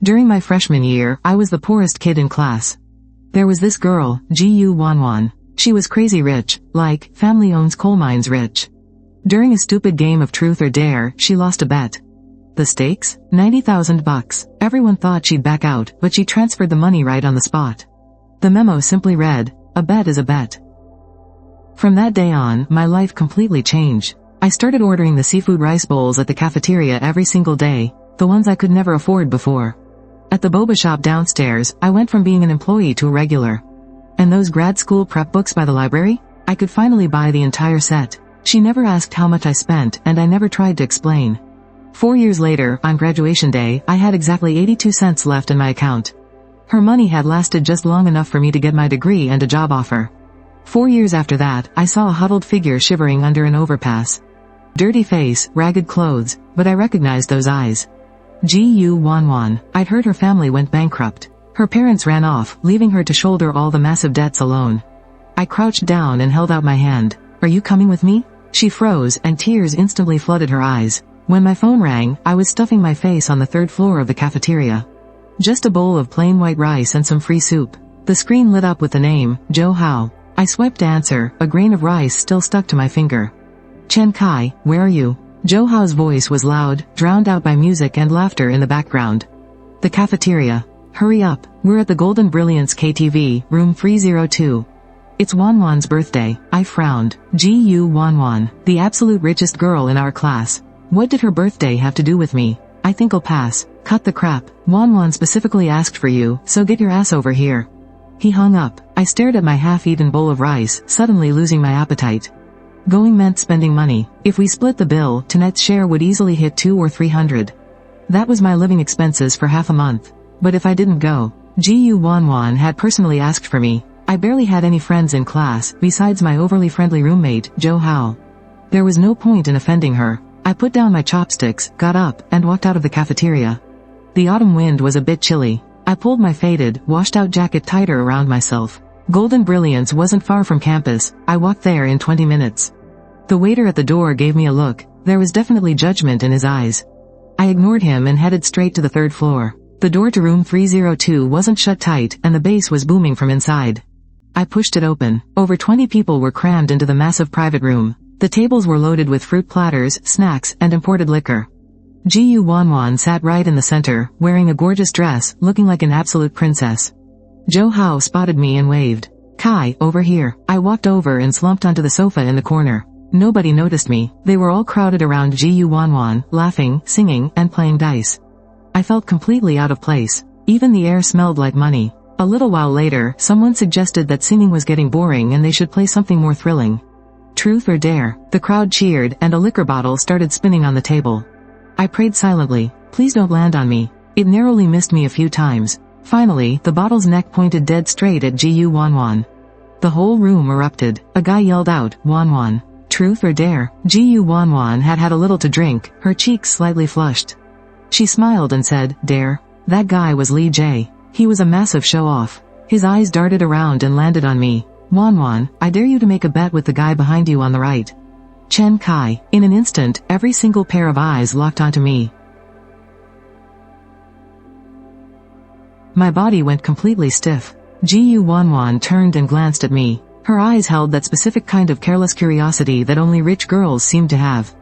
During my freshman year, I was the poorest kid in class. There was this girl, Gu Wanwan. She was crazy rich, like, family owns coal mines rich. During a stupid game of truth or dare, she lost a bet. The stakes? $90,000. Everyone thought she'd back out, but she transferred the money right on the spot. The memo simply read, "A bet is a bet." From that day on, my life completely changed. I started ordering the seafood rice bowls at the cafeteria every single day, the ones I could never afford before. At the boba shop downstairs, I went from being an employee to a regular. And those grad school prep books by the library? I could finally buy the entire set. She never asked how much I spent, and I never tried to explain. 4 years later, on graduation day, I had exactly 82 cents left in my account. Her money had lasted just long enough for me to get my degree and a job offer. 4 years after that, I saw a huddled figure shivering under an overpass. Dirty face, ragged clothes, but I recognized those eyes. Gu Wanwan. I'd heard her family went bankrupt. Her parents ran off, leaving her to shoulder all the massive debts alone. I crouched down and held out my hand. "Are you coming with me?" She froze, and tears instantly flooded her eyes. When my phone rang, I was stuffing my face on the 3rd floor of the cafeteria. Just a bowl of plain white rice and some free soup. The screen lit up with the name, Joe Hao. I swiped to answer, a grain of rice still stuck to my finger. "Chen Kai, where are you?" Joe Hao's voice was loud, drowned out by music and laughter in the background. "The cafeteria. Hurry up, we're at the Golden Brilliance KTV, room 302. It's Wanwan's birthday." I frowned. Gu Wanwan, the absolute richest girl in our class. What did her birthday have to do with me? "I think I'll pass. Cut the crap. Wanwan specifically asked for you, so get your ass over here." He hung up. I stared at my half-eaten bowl of rice, suddenly losing my appetite. Going meant spending money. If we split the bill, Tanet's share would easily hit 200 or 300. That was my living expenses for half a month. But if I didn't go, Gu Wanwan had personally asked for me. I barely had any friends in class, besides my overly friendly roommate, Joe Hao. There was no point in offending her. I put down my chopsticks, got up, and walked out of the cafeteria. The autumn wind was a bit chilly. I pulled my faded, washed-out jacket tighter around myself. Golden Brilliance wasn't far from campus. I walked there in 20 minutes. The waiter at the door gave me a look. There was definitely judgment in his eyes. I ignored him and headed straight to the 3rd floor. The door to room 302 wasn't shut tight, and the bass was booming from inside. I pushed it open. Over 20 people were crammed into the massive private room. The tables were loaded with fruit platters, snacks, and imported liquor. Gu Wanwan sat right in the center, wearing a gorgeous dress, looking like an absolute princess. Joe Hao spotted me and waved. "Kai, over here." I walked over and slumped onto the sofa in the corner. Nobody noticed me. They were all crowded around Gu Wanwan, laughing, singing, and playing dice. I felt completely out of place. Even the air smelled like money. A little while later, someone suggested that singing was getting boring and they should play something more thrilling. Truth or dare. The crowd cheered, and a liquor bottle started spinning on the table. I prayed silently, "Please don't land on me." It narrowly missed me a few times. Finally, the bottle's neck pointed dead straight at Gu Wanwan. The whole room erupted. A guy yelled out, "Wanwan. Truth or dare?" Gu Wanwan had had a little to drink, her cheeks slightly flushed. She smiled and said, "Dare." That guy was Lee J. He was a massive show-off. His eyes darted around and landed on me. "Wanwan, I dare you to make a bet with the guy behind you on the right." Chen Kai. In an instant, every single pair of eyes locked onto me. My body went completely stiff. Gu Wanwan turned and glanced at me. Her eyes held that specific kind of careless curiosity that only rich girls seem to have.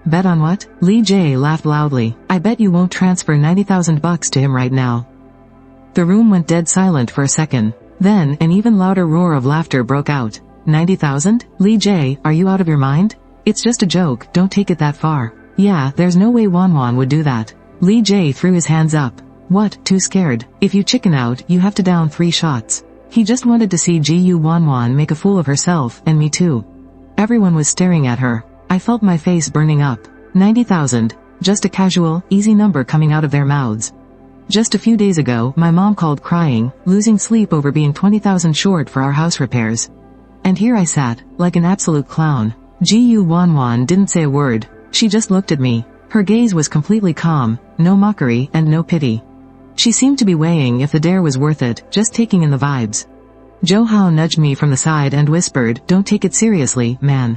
"Bet on what?" Lee J laughed loudly. "I bet you won't transfer $90,000 to him right now." The room went dead silent for a second. Then, an even louder roar of laughter broke out. 90,000? Lee J, are you out of your mind? It's just a joke, don't take it that far. Yeah, there's no way Wanwan would do that. Lee J threw his hands up. What, too scared? If you chicken out, you have to down 3 shots. He just wanted to see Gu Wanwan make a fool of herself, and me too. Everyone was staring at her. I felt my face burning up. 90,000. Just a casual, easy number coming out of their mouths. Just a few days ago, my mom called crying, losing sleep over being 20,000 short for our house repairs. And here I sat, like an absolute clown. Gu Wanwan didn't say a word. She just looked at me. Her gaze was completely calm, no mockery and no pity. She seemed to be weighing if the dare was worth it, just taking in the vibes. Joe Hao nudged me from the side and whispered, "Don't take it seriously, man.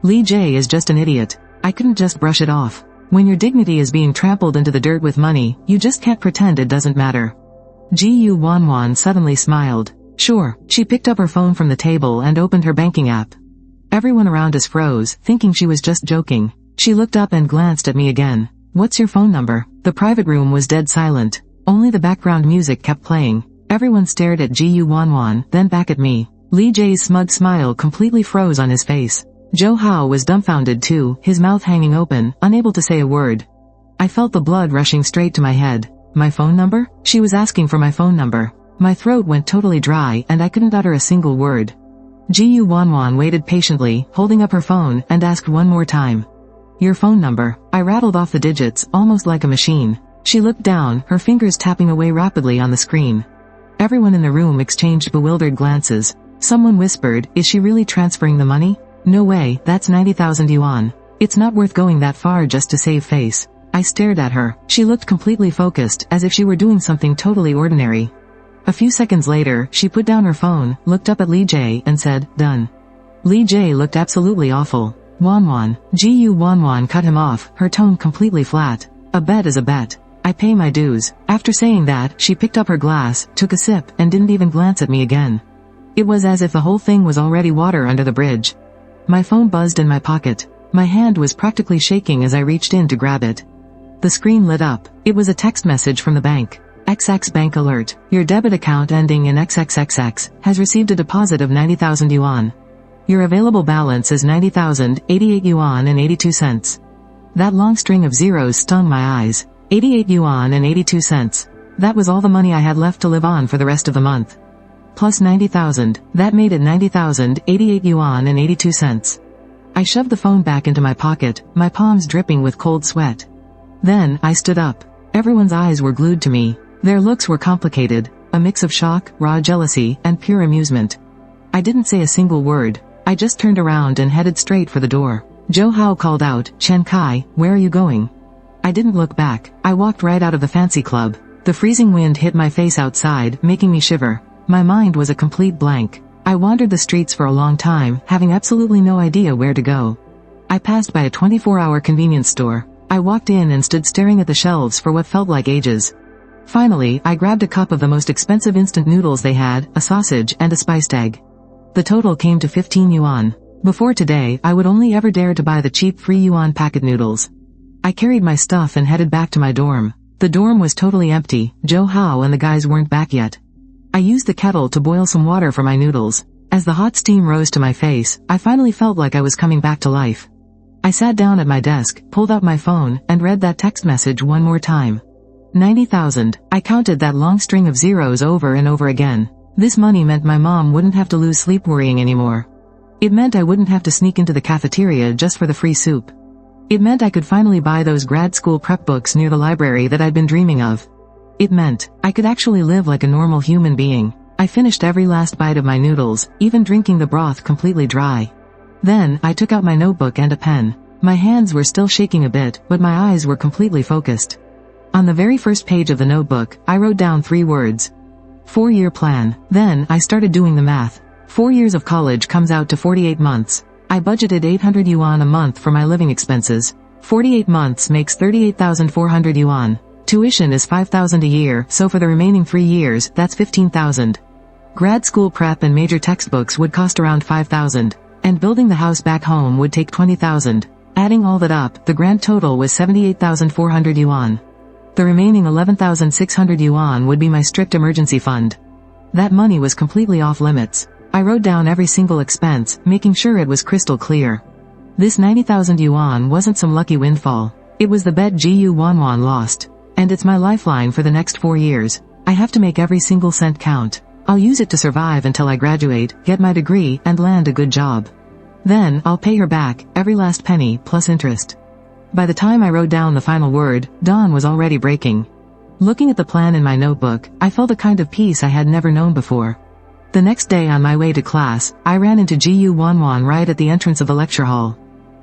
Lee J is just an idiot." I couldn't just brush it off. When your dignity is being trampled into the dirt with money, you just can't pretend it doesn't matter. Ji Wanwan suddenly smiled. Sure. She picked up her phone from the table and opened her banking app. Everyone around us froze, thinking she was just joking. She looked up and glanced at me again. What's your phone number? The private room was dead silent. Only the background music kept playing. Everyone stared at Ji Wanwan, then back at me. Lee Jae's smug smile completely froze on his face. Zhou Hao was dumbfounded too, his mouth hanging open, unable to say a word. I felt the blood rushing straight to my head. My phone number? She was asking for my phone number. My throat went totally dry and I couldn't utter a single word. Ji Wanwan waited patiently, holding up her phone, and asked one more time. Your phone number. I rattled off the digits, almost like a machine. She looked down, her fingers tapping away rapidly on the screen. Everyone in the room exchanged bewildered glances. Someone whispered, is she really transferring the money? No way, that's 90,000 yuan. It's not worth going that far just to save face. I stared at her. She looked completely focused, as if she were doing something totally ordinary. A few seconds later, she put down her phone, looked up at Lee Jae, and said, done. Lee Jae looked absolutely awful. Wanwan. Ji Wanwan cut him off, her tone completely flat. A bet is a bet. I pay my dues. After saying that, she picked up her glass, took a sip, and didn't even glance at me again. It was as if the whole thing was already water under the bridge. My phone buzzed in my pocket. My hand was practically shaking as I reached in to grab it. The screen lit up. It was a text message from the bank. XX bank alert. Your debit account ending in XXXX has received a deposit of 90,000 yuan. Your available balance is 90,088 yuan and 82 cents. That long string of zeros stung my eyes. 88 yuan and 82 cents. That was all the money I had left to live on for the rest of the month. Plus 90,000, that made it 90,088 yuan and 82 cents. I shoved the phone back into my pocket, my palms dripping with cold sweat. Then, I stood up. Everyone's eyes were glued to me. Their looks were complicated, a mix of shock, raw jealousy, and pure amusement. I didn't say a single word. I just turned around and headed straight for the door. Zhou Hao called out, Chen Kai, where are you going? I didn't look back. I walked right out of the fancy club. The freezing wind hit my face outside, making me shiver. My mind was a complete blank. I wandered the streets for a long time, having absolutely no idea where to go. I passed by a 24-hour convenience store. I walked in and stood staring at the shelves for what felt like ages. Finally, I grabbed a cup of the most expensive instant noodles they had, a sausage, and a spiced egg. The total came to 15 yuan. Before today, I would only ever dare to buy the cheap free yuan packet noodles. I carried my stuff and headed back to my dorm. The dorm was totally empty. Zhou Hao and the guys weren't back yet. I used the kettle to boil some water for my noodles. As the hot steam rose to my face, I finally felt like I was coming back to life. I sat down at my desk, pulled out my phone, and read that text message one more time. 90,000. I counted that long string of zeros over and over again. This money meant my mom wouldn't have to lose sleep worrying anymore. It meant I wouldn't have to sneak into the cafeteria just for the free soup. It meant I could finally buy those grad school prep books near the library that I'd been dreaming of. It meant I could actually live like a normal human being. I finished every last bite of my noodles, even drinking the broth completely dry. Then, I took out my notebook and a pen. My hands were still shaking a bit, but my eyes were completely focused. On the very first page of the notebook, I wrote down 3 words. 4-year plan. Then, I started doing the math. 4 years of college comes out to 48 months. I budgeted 800 yuan a month for my living expenses. 48 months makes 38,400 yuan. Tuition is 5,000 a year, so for the remaining 3 years, that's 15,000. Grad school prep and major textbooks would cost around 5,000. And building the house back home would take 20,000. Adding all that up, the grand total was 78,400 yuan. The remaining 11,600 yuan would be my strict emergency fund. That money was completely off limits. I wrote down every single expense, making sure it was crystal clear. This 90,000 yuan wasn't some lucky windfall. It was the bet Ji Wanwan lost. And it's my lifeline for the next 4 years. I have to make every single cent count. I'll use it to survive until I graduate, get my degree, and land a good job. Then, I'll pay her back, every last penny, plus interest. By the time I wrote down the final word, dawn was already breaking. Looking at the plan in my notebook, I felt a kind of peace I had never known before. The next day on my way to class, I ran into Ji Wanwan right at the entrance of the lecture hall.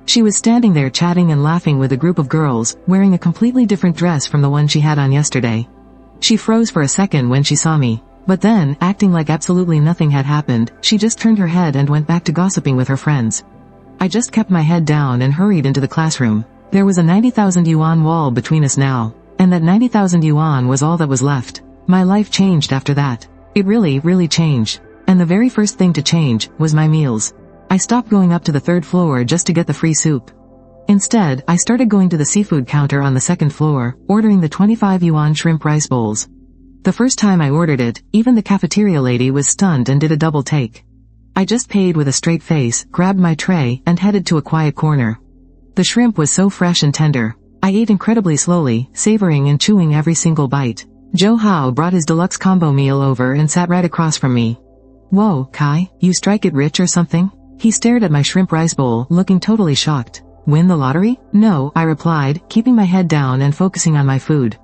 She was standing there chatting and laughing with a group of girls, wearing a completely different dress from the one she had on yesterday. She froze for a second when she saw me. But then, acting like absolutely nothing had happened, she just turned her head and went back to gossiping with her friends. I just kept my head down and hurried into the classroom. There was a 90,000 yuan wall between us now, and that 90,000 yuan was all that was left. My life changed after that. It really changed. And the very first thing to change was my meals. I stopped going up to the 3rd floor just to get the free soup. Instead, I started going to the seafood counter on the 2nd floor, ordering the 25 yuan shrimp rice bowls. The first time I ordered it, even the cafeteria lady was stunned and did a double take. I just paid with a straight face, grabbed my tray, and headed to a quiet corner. The shrimp was so fresh and tender. I ate incredibly slowly, savoring and chewing every single bite. Joe Hao brought his deluxe combo meal over and sat right across from me. "Whoa, Kai, you strike it rich or something?" He stared at my shrimp rice bowl, looking totally shocked. "Win the lottery?" "No," I replied, keeping my head down and focusing on my food.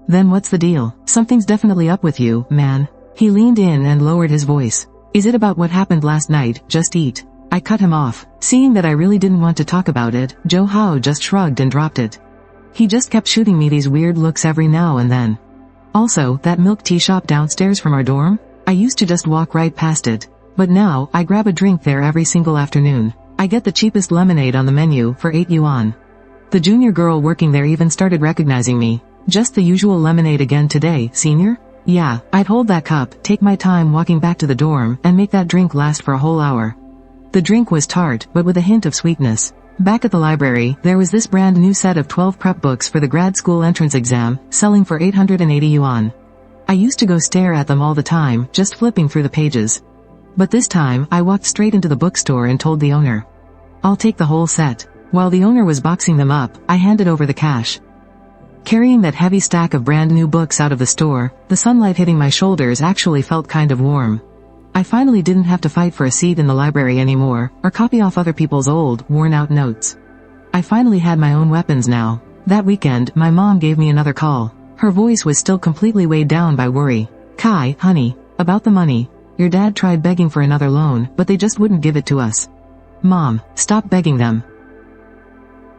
"Then what's the deal? Something's definitely up with you, man." He leaned in and lowered his voice. "Is it about what happened last night? Just eat." I cut him off. Seeing that I really didn't want to talk about it, Joe Hao just shrugged and dropped it. He just kept shooting me these weird looks every now and then. Also, that milk tea shop downstairs from our dorm? I used to just walk right past it. But now, I grab a drink there every single afternoon. I get the cheapest lemonade on the menu for 8 yuan. The junior girl working there even started recognizing me. "Just the usual lemonade again today, senior?" Yeah, I'd hold that cup, take my time walking back to the dorm, and make that drink last for a whole hour. The drink was tart, but with a hint of sweetness. Back at the library, there was this brand new set of 12 prep books for the grad school entrance exam, selling for 880 yuan. I used to go stare at them all the time, just flipping through the pages. But this time, I walked straight into the bookstore and told the owner, "I'll take the whole set." While the owner was boxing them up, I handed over the cash. Carrying that heavy stack of brand new books out of the store, the sunlight hitting my shoulders actually felt kind of warm. I finally didn't have to fight for a seat in the library anymore, or copy off other people's old, worn-out notes. I finally had my own weapons now. That weekend, my mom gave me another call. Her voice was still completely weighed down by worry. "Kai, honey, about the money. Your dad tried begging for another loan, but they just wouldn't give it to us." "Mom, stop begging them."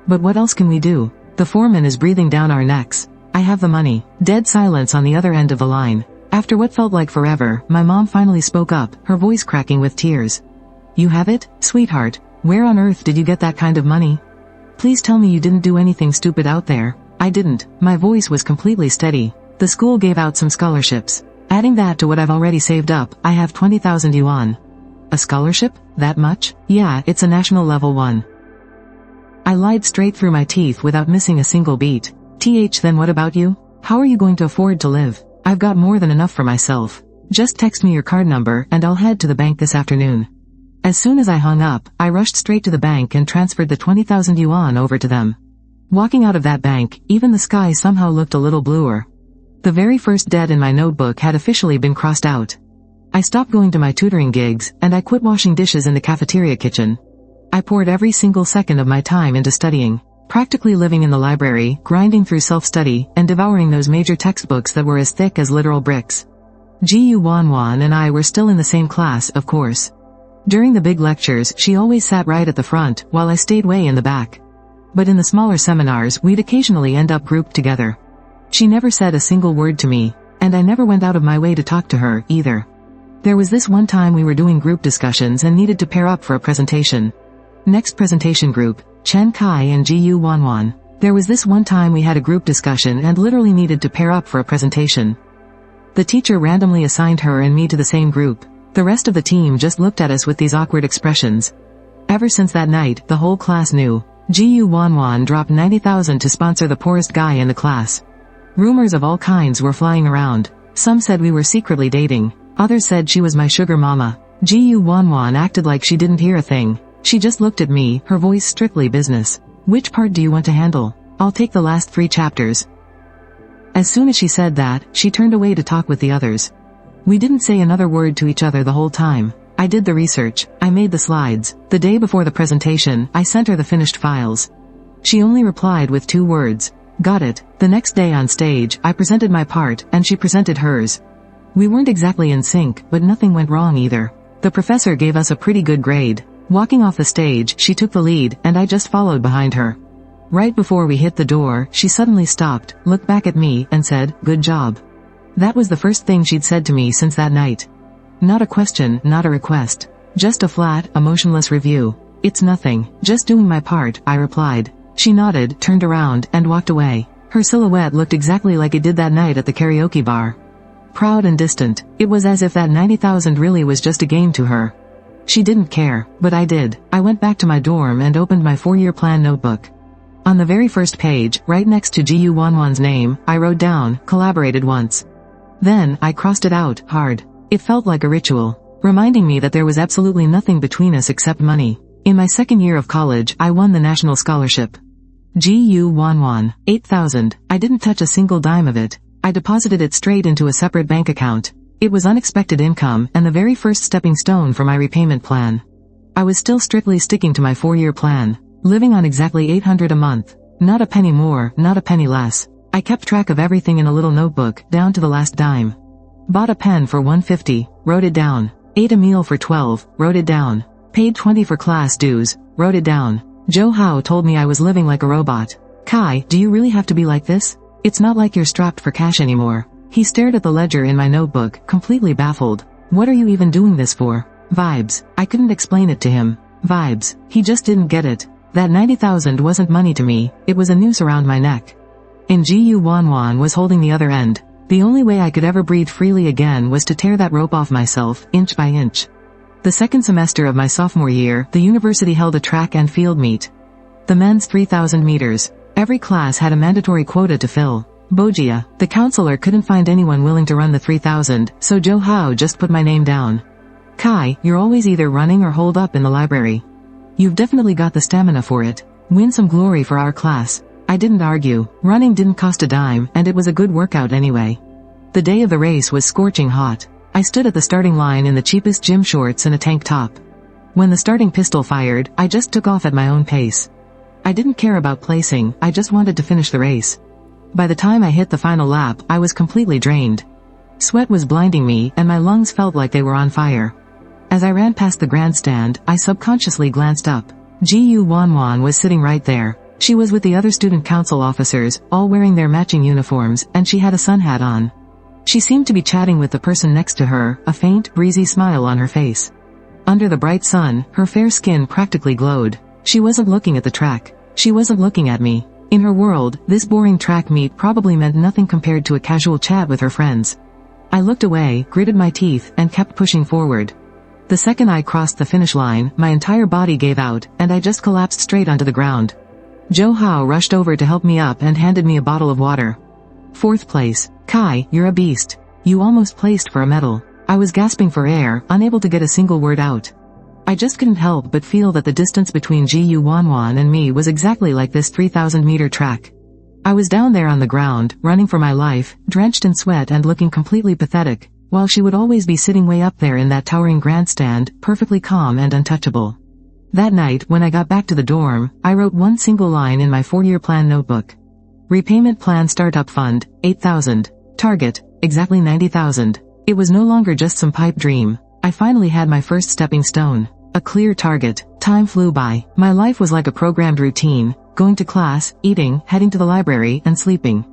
"But what else can we do? The foreman is breathing down our necks. I have the money." Dead silence on the other end of the line. After what felt like forever, my mom finally spoke up, her voice cracking with tears. "You have it, sweetheart? Where on earth did you get that kind of money? Please tell me you didn't do anything stupid out there." "I didn't." My voice was completely steady. "The school gave out some scholarships. Adding that to what I've already saved up, I have 20,000 yuan. "A scholarship? That much?" "Yeah, it's a national level one." I lied straight through my teeth without missing a single beat. Then what about you? How are you going to afford to live? I've got more than enough for myself. Just text me your card number and I'll head to the bank this afternoon. As soon as I hung up, I rushed straight to the bank and transferred the 20,000 yuan over to them. Walking out of that bank, even the sky somehow looked a little bluer. The very first debt in my notebook had officially been crossed out. I stopped going to my tutoring gigs, and I quit washing dishes in the cafeteria kitchen. I poured every single second of my time into studying, practically living in the library, grinding through self-study, and devouring those major textbooks that were as thick as literal bricks. Gu Wanwan and I were still in the same class, of course. During the big lectures, she always sat right at the front, while I stayed way in the back. But in the smaller seminars, we'd occasionally end up grouped together. She never said a single word to me, and I never went out of my way to talk to her, either. There was this one time we were doing group discussions and needed to pair up for a presentation. Next presentation group, Chen Kai and Gu Wanwan. There was this one time we had a group discussion and literally needed to pair up for a presentation. The teacher randomly assigned her and me to the same group. The rest of the team just looked at us with these awkward expressions. Ever since that night, the whole class knew. Gu Wanwan dropped 90,000 to sponsor the poorest guy in the class. Rumors of all kinds were flying around. Some said we were secretly dating. Others said she was my sugar mama. Gu Wanwan acted like she didn't hear a thing. She just looked at me, her voice strictly business. "Which part do you want to handle? I'll take the last 3 chapters." As soon as she said that, she turned away to talk with the others. We didn't say another word to each other the whole time. I did the research. I made the slides. The day before the presentation, I sent her the finished files. She only replied with 2 words. "Got it." The next day on stage, I presented my part, and she presented hers. We weren't exactly in sync, but nothing went wrong either. The professor gave us a pretty good grade. Walking off the stage, she took the lead, and I just followed behind her. Right before we hit the door, she suddenly stopped, looked back at me, and said, "Good job." That was the first thing she'd said to me since that night. Not a question, not a request. Just a flat, emotionless review. "It's nothing. Just doing my part," I replied. She nodded, turned around, and walked away. Her silhouette looked exactly like it did that night at the karaoke bar. Proud and distant, it was as if that 90,000 really was just a game to her. She didn't care, but I did. I went back to my dorm and opened my 4-year plan notebook. On the very first page, right next to Gu Wanwan's name, I wrote down, collaborated once. Then, I crossed it out, hard. It felt like a ritual, reminding me that there was absolutely nothing between us except money. In my second year of college, I won the national scholarship. Gu Wanwan, 8,000. I didn't touch a single dime of it. I deposited it straight into a separate bank account. It was unexpected income and the very first stepping stone for my repayment plan. I was still strictly sticking to my 4-year plan, living on exactly 800 a month. Not a penny more, not a penny less. I kept track of everything in a little notebook, down to the last dime. Bought a pen for $150, wrote it down. Ate a meal for $12, wrote it down. Paid $20 for class dues, wrote it down. Joe Howe told me I was living like a robot. Kai, do you really have to be like this? It's not like you're strapped for cash anymore. He stared at the ledger in my notebook, completely baffled. What are you even doing this for? Vibes. I couldn't explain it to him. Vibes. He just didn't get it. That 90,000 wasn't money to me, it was a noose around my neck. And Gu Wanwan was holding the other end. The only way I could ever breathe freely again was to tear that rope off myself, inch by inch. The second semester of my sophomore year, the university held a track and field meet. The men's 3,000 meters. Every class had a mandatory quota to fill. Bogia, the counselor, couldn't find anyone willing to run the 3,000, so Joe Howe just put my name down. Kai, you're always either running or holed up in the library. You've definitely got the stamina for it. Win some glory for our class. I didn't argue. Running didn't cost a dime, and it was a good workout anyway. The day of the race was scorching hot. I stood at the starting line in the cheapest gym shorts and a tank top. When the starting pistol fired, I just took off at my own pace. I didn't care about placing, I just wanted to finish the race. By the time I hit the final lap, I was completely drained. Sweat was blinding me, and my lungs felt like they were on fire. As I ran past the grandstand, I subconsciously glanced up. Gu Wanwan was sitting right there. She was with the other student council officers, all wearing their matching uniforms, and she had a sun hat on. She seemed to be chatting with the person next to her, a faint, breezy smile on her face. Under the bright sun, her fair skin practically glowed. She wasn't looking at the track. She wasn't looking at me. In her world, this boring track meet probably meant nothing compared to a casual chat with her friends. I looked away, gritted my teeth, and kept pushing forward. The second I crossed the finish line, my entire body gave out, and I just collapsed straight onto the ground. Joe Howe rushed over to help me up and handed me a bottle of water. 4th place. Kai, you're a beast. You almost placed for a medal. I was gasping for air, unable to get a single word out. I just couldn't help but feel that the distance between Gu Wanwan and me was exactly like this 3,000-meter track. I was down there on the ground, running for my life, drenched in sweat and looking completely pathetic, while she would always be sitting way up there in that towering grandstand, perfectly calm and untouchable. That night, when I got back to the dorm, I wrote one single line in my 4-year plan notebook. Repayment plan startup fund, 8,000. Target, exactly 90,000. It was no longer just some pipe dream. I finally had my first stepping stone. A clear target. Time flew by. My life was like a programmed routine, going to class, eating, heading to the library, and sleeping.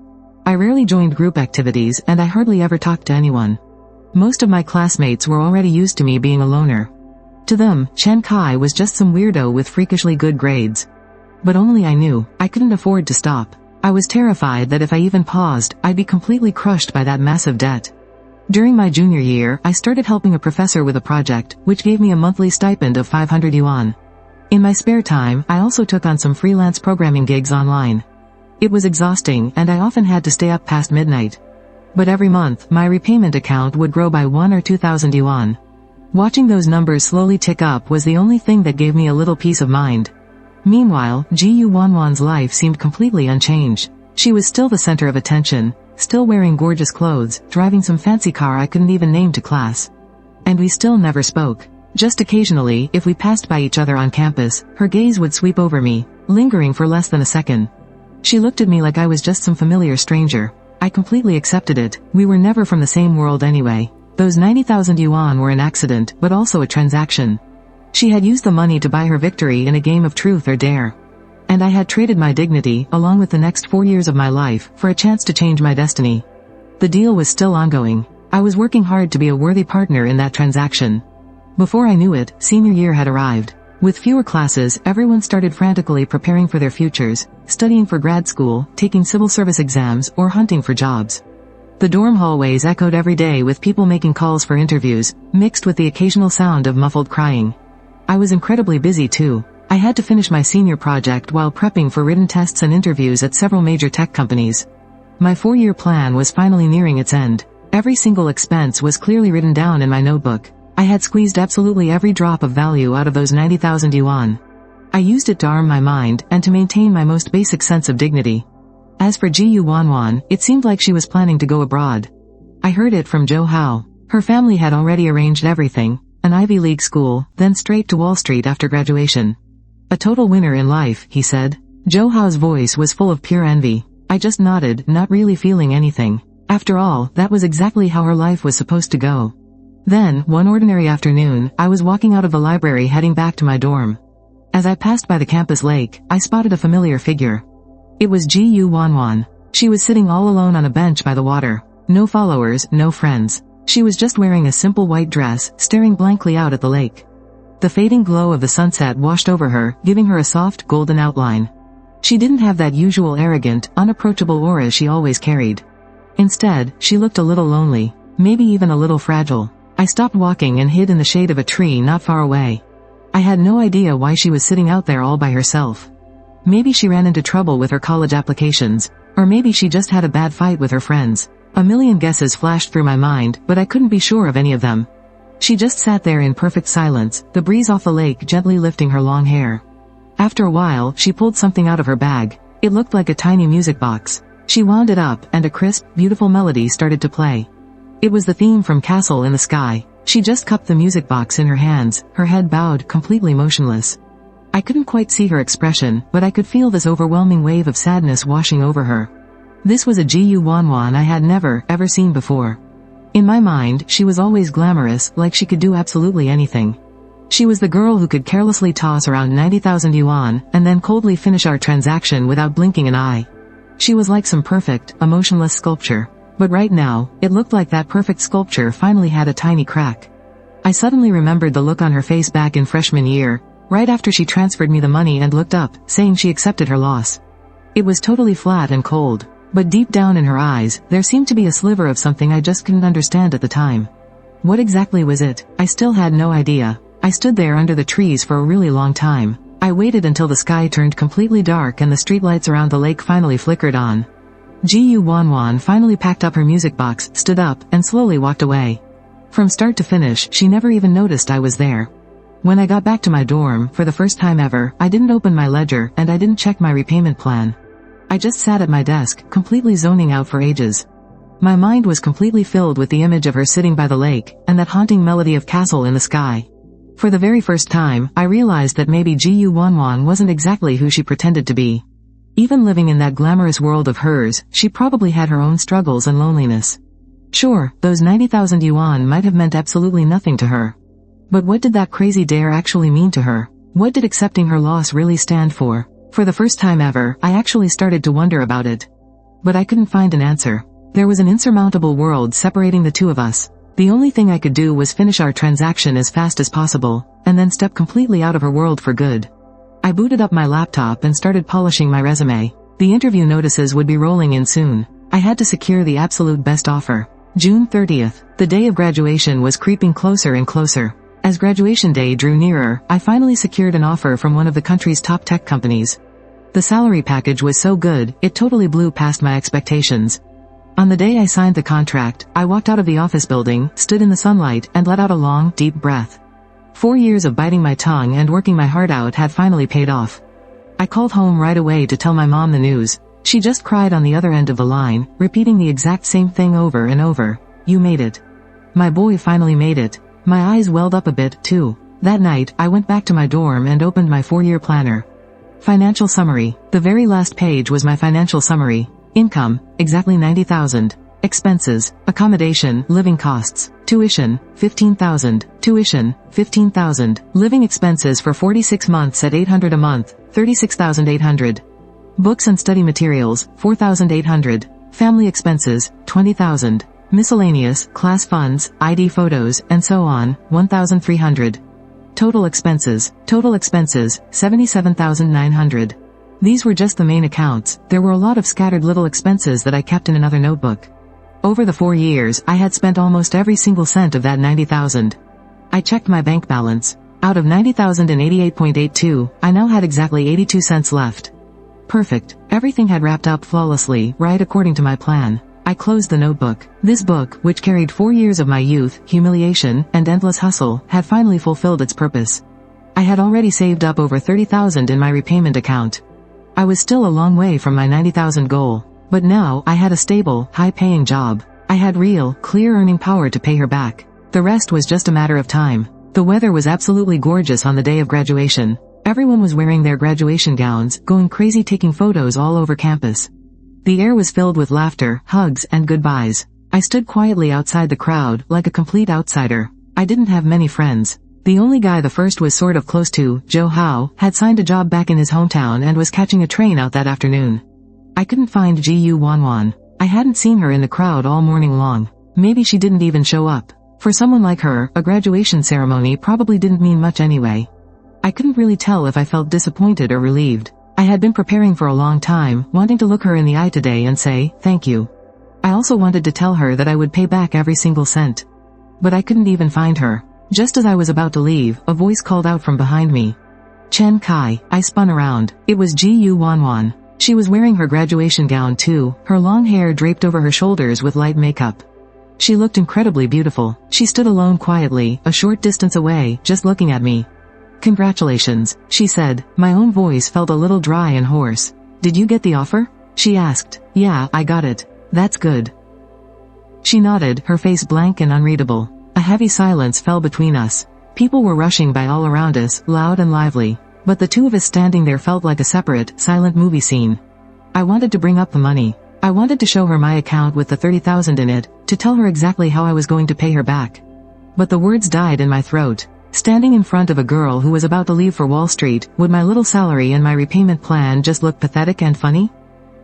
I rarely joined group activities, and I hardly ever talked to anyone. Most of my classmates were already used to me being a loner. To them, Chen Kai was just some weirdo with freakishly good grades. But only I knew, I couldn't afford to stop. I was terrified that if I even paused, I'd be completely crushed by that massive debt. During my junior year, I started helping a professor with a project, which gave me a monthly stipend of 500 yuan. In my spare time, I also took on some freelance programming gigs online. It was exhausting, and I often had to stay up past midnight. But every month, my repayment account would grow by 1 or 2,000 yuan. Watching those numbers slowly tick up was the only thing that gave me a little peace of mind. Meanwhile, Gu Wanwan's life seemed completely unchanged. She was still the center of attention, still wearing gorgeous clothes, driving some fancy car I couldn't even name to class. And we still never spoke. Just occasionally, if we passed by each other on campus, her gaze would sweep over me, lingering for less than a second. She looked at me like I was just some familiar stranger. I completely accepted it. We were never from the same world anyway. Those 90,000 yuan were an accident, but also a transaction. She had used the money to buy her victory in a game of truth or dare. And I had traded my dignity, along with the next 4 years of my life, for a chance to change my destiny. The deal was still ongoing. I was working hard to be a worthy partner in that transaction. Before I knew it, senior year had arrived. With fewer classes, everyone started frantically preparing for their futures, studying for grad school, taking civil service exams, or hunting for jobs. The dorm hallways echoed every day with people making calls for interviews, mixed with the occasional sound of muffled crying. I was incredibly busy too. I had to finish my senior project while prepping for written tests and interviews at several major tech companies. My 4-year plan was finally nearing its end. Every single expense was clearly written down in my notebook. I had squeezed absolutely every drop of value out of those 90,000 yuan. I used it to arm my mind and to maintain my most basic sense of dignity. As for Ji Yuanwan, it seemed like she was planning to go abroad. I heard it from Zhou Hao. Her family had already arranged everything, an Ivy League school, then straight to Wall Street after graduation. A total winner in life, he said. Zhou Hao's voice was full of pure envy. I just nodded, not really feeling anything. After all, that was exactly how her life was supposed to go. Then, one ordinary afternoon, I was walking out of the library heading back to my dorm. As I passed by the campus lake, I spotted a familiar figure. It was Ji Yuanwan. She was sitting all alone on a bench by the water. No followers, no friends. She was just wearing a simple white dress, staring blankly out at the lake. The fading glow of the sunset washed over her, giving her a soft, golden outline. She didn't have that usual arrogant, unapproachable aura she always carried. Instead, she looked a little lonely, maybe even a little fragile. I stopped walking and hid in the shade of a tree not far away. I had no idea why she was sitting out there all by herself. Maybe she ran into trouble with her college applications, or maybe she just had a bad fight with her friends. A million guesses flashed through my mind, but I couldn't be sure of any of them. She just sat there in perfect silence, the breeze off the lake gently lifting her long hair. After a while, she pulled something out of her bag. It looked like a tiny music box. She wound it up, and a crisp, beautiful melody started to play. It was the theme from Castle in the Sky. She just cupped the music box in her hands, her head bowed, completely motionless. I couldn't quite see her expression, but I could feel this overwhelming wave of sadness washing over her. This was a Ji Yuanwan I had never, ever seen before. In my mind, she was always glamorous, like she could do absolutely anything. She was the girl who could carelessly toss around 90,000 yuan, and then coldly finish our transaction without blinking an eye. She was like some perfect, emotionless sculpture. But right now, it looked like that perfect sculpture finally had a tiny crack. I suddenly remembered the look on her face back in freshman year, right after she transferred me the money and looked up, saying she accepted her loss. It was totally flat and cold, but deep down in her eyes, there seemed to be a sliver of something I just couldn't understand at the time. What exactly was it? I still had no idea. I stood there under the trees for a really long time. I waited until the sky turned completely dark and the streetlights around the lake finally flickered on. Ji Yuanwan finally packed up her music box, stood up, and slowly walked away. From start to finish, she never even noticed I was there. When I got back to my dorm, for the first time ever, I didn't open my ledger and I didn't check my repayment plan. I just sat at my desk, completely zoning out for ages. My mind was completely filled with the image of her sitting by the lake, and that haunting melody of Castle in the Sky. For the very first time, I realized that maybe Ji Yuanwan wasn't exactly who she pretended to be. Even living in that glamorous world of hers, she probably had her own struggles and loneliness. Sure, those 90,000 yuan might have meant absolutely nothing to her. But what did that crazy dare actually mean to her? What did accepting her loss really stand for? For the first time ever, I actually started to wonder about it. But I couldn't find an answer. There was an insurmountable world separating the two of us. The only thing I could do was finish our transaction as fast as possible, and then step completely out of her world for good. I booted up my laptop and started polishing my resume. The interview notices would be rolling in soon. I had to secure the absolute best offer. June 30th. The day of graduation was creeping closer and closer. As graduation day drew nearer, I finally secured an offer from one of the country's top tech companies. The salary package was so good, it totally blew past my expectations. On the day I signed the contract, I walked out of the office building, stood in the sunlight, and let out a long, deep breath. 4 years of biting my tongue and working my heart out had finally paid off. I called home right away to tell my mom the news. She just cried on the other end of the line, repeating the exact same thing over and over. You made it. My boy finally made it. My eyes welled up a bit, too. That night, I went back to my dorm and opened my 4-year planner. Financial summary. The very last page was my financial summary. Income, exactly 90,000. Expenses, accommodation, living costs, tuition, 15,000, tuition, 15,000, living expenses for 46 months at 800 a month, 36,800. Books and study materials, 4,800. Family expenses, 20,000. Miscellaneous, class funds, ID photos, and so on, 1,300. Total expenses, 77,900. These were just the main accounts. There were a lot of scattered little expenses that I kept in another notebook. Over the 4 years, I had spent almost every single cent of that 90,000. I checked my bank balance. Out of 90,088.82, I now had exactly 82 cents left. Perfect. Everything had wrapped up flawlessly, right according to my plan. I closed the notebook. This book, which carried 4 years of my youth, humiliation, and endless hustle, had finally fulfilled its purpose. I had already saved up over 30,000 in my repayment account. I was still a long way from my 90,000 goal. But now, I had a stable, high-paying job. I had real, clear earning power to pay her back. The rest was just a matter of time. The weather was absolutely gorgeous on the day of graduation. Everyone was wearing their graduation gowns, going crazy taking photos all over campus. The air was filled with laughter, hugs, and goodbyes. I stood quietly outside the crowd, like a complete outsider. I didn't have many friends. The only guy the first was sort of close to, Joe Howe, had signed a job back in his hometown and was catching a train out that afternoon. I couldn't find Gu Wanwan. I hadn't seen her in the crowd all morning long. Maybe she didn't even show up. For someone like her, a graduation ceremony probably didn't mean much anyway. I couldn't really tell if I felt disappointed or relieved. I had been preparing for a long time, wanting to look her in the eye today and say, thank you. I also wanted to tell her that I would pay back every single cent. But I couldn't even find her. Just as I was about to leave, a voice called out from behind me. Chen Kai. I spun around. It was Gu Wanwan. She was wearing her graduation gown too, her long hair draped over her shoulders with light makeup. She looked incredibly beautiful. She stood alone quietly, a short distance away, just looking at me. Congratulations, she said. My own voice felt a little dry and hoarse. Did you get the offer? She asked. Yeah, I got it. That's good. She nodded, her face blank and unreadable. A heavy silence fell between us. People were rushing by all around us, loud and lively. But the two of us standing there felt like a separate, silent movie scene. I wanted to bring up the money. I wanted to show her my account with the 30,000 in it, to tell her exactly how I was going to pay her back. But the words died in my throat. Standing in front of a girl who was about to leave for Wall Street, would my little salary and my repayment plan just look pathetic and funny?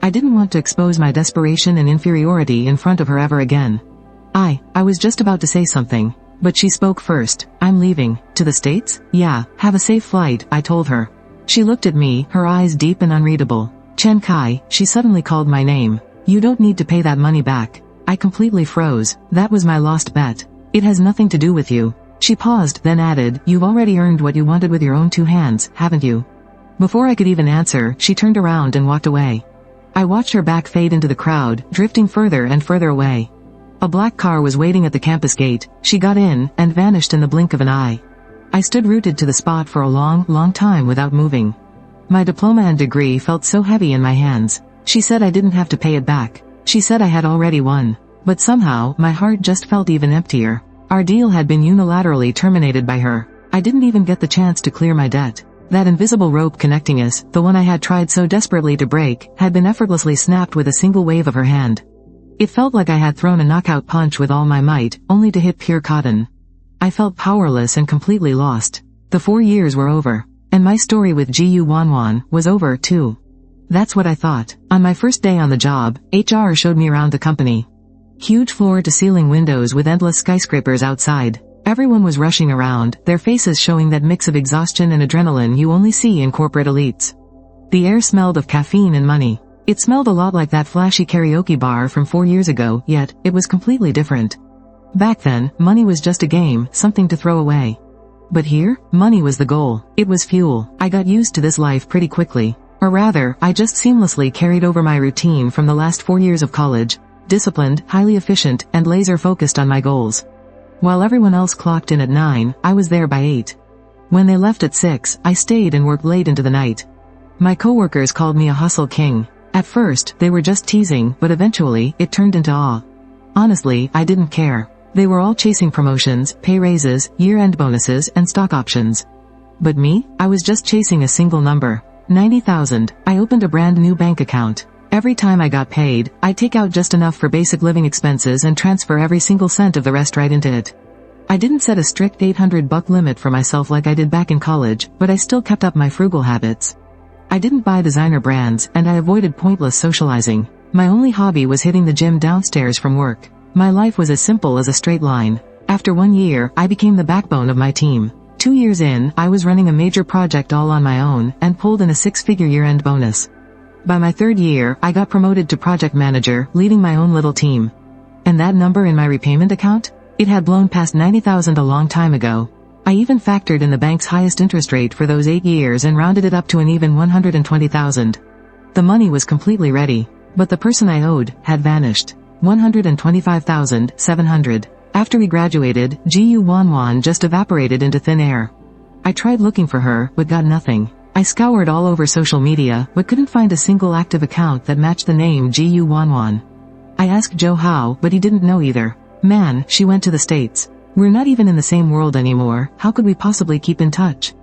I didn't want to expose my desperation and inferiority in front of her ever again. I was just about to say something. But she spoke first. I'm leaving. To the States? Yeah, have a safe flight, I told her. She looked at me, her eyes deep and unreadable. Chen Kai, she suddenly called my name. You don't need to pay that money back. I completely froze. That was my lost bet. It has nothing to do with you. She paused, then added, you've already earned what you wanted with your own 2 hands, haven't you? Before I could even answer, she turned around and walked away. I watched her back fade into the crowd, drifting further and further away. A black car was waiting at the campus gate. She got in, and vanished in the blink of an eye. I stood rooted to the spot for a long, long time without moving. My diploma and degree felt so heavy in my hands. She said I didn't have to pay it back. She said I had already won. But somehow, my heart just felt even emptier. Our deal had been unilaterally terminated by her. I didn't even get the chance to clear my debt. That invisible rope connecting us, the one I had tried so desperately to break, had been effortlessly snapped with a single wave of her hand. It felt like I had thrown a knockout punch with all my might, only to hit pure cotton. I felt powerless and completely lost. The 4 years were over. And my story with Gu Wanwan was over, too. That's what I thought. On my first day on the job, HR showed me around the company. Huge floor-to-ceiling windows with endless skyscrapers outside. Everyone was rushing around, their faces showing that mix of exhaustion and adrenaline you only see in corporate elites. The air smelled of caffeine and money. It smelled a lot like that flashy karaoke bar from 4 years ago, yet, it was completely different. Back then, money was just a game, something to throw away. But here, money was the goal. It was fuel. I got used to this life pretty quickly. Or rather, I just seamlessly carried over my routine from the last 4 years of college. Disciplined, highly efficient, and laser-focused on my goals. While everyone else clocked in at 9, I was there by 8. When they left at 6, I stayed and worked late into the night. My coworkers called me a hustle king. At first, they were just teasing, but eventually, it turned into awe. Honestly, I didn't care. They were all chasing promotions, pay raises, year-end bonuses, and stock options. But me? I was just chasing a single number. 90,000. I opened a brand new bank account. Every time I got paid, I'd take out just enough for basic living expenses and transfer every single cent of the rest right into it. I didn't set a strict $800 limit for myself like I did back in college, but I still kept up my frugal habits. I didn't buy designer brands, and I avoided pointless socializing. My only hobby was hitting the gym downstairs from work. My life was as simple as a straight line. After 1 year, I became the backbone of my team. 2 years in, I was running a major project all on my own, and pulled in a 6-figure year-end bonus. By my 3rd year, I got promoted to project manager, leading my own little team. And that number in my repayment account? It had blown past 90,000 a long time ago. I even factored in the bank's highest interest rate for those 8 years and rounded it up to an even 120,000. The money was completely ready. But the person I owed had vanished. 125,700. After we graduated, Gu Wanwan just evaporated into thin air. I tried looking for her, but got nothing. I scoured all over social media, but couldn't find a single active account that matched the name Gu Wanwan. I asked Joe how, but he didn't know either. Man, she went to the States. We're not even in the same world anymore, how could we possibly keep in touch?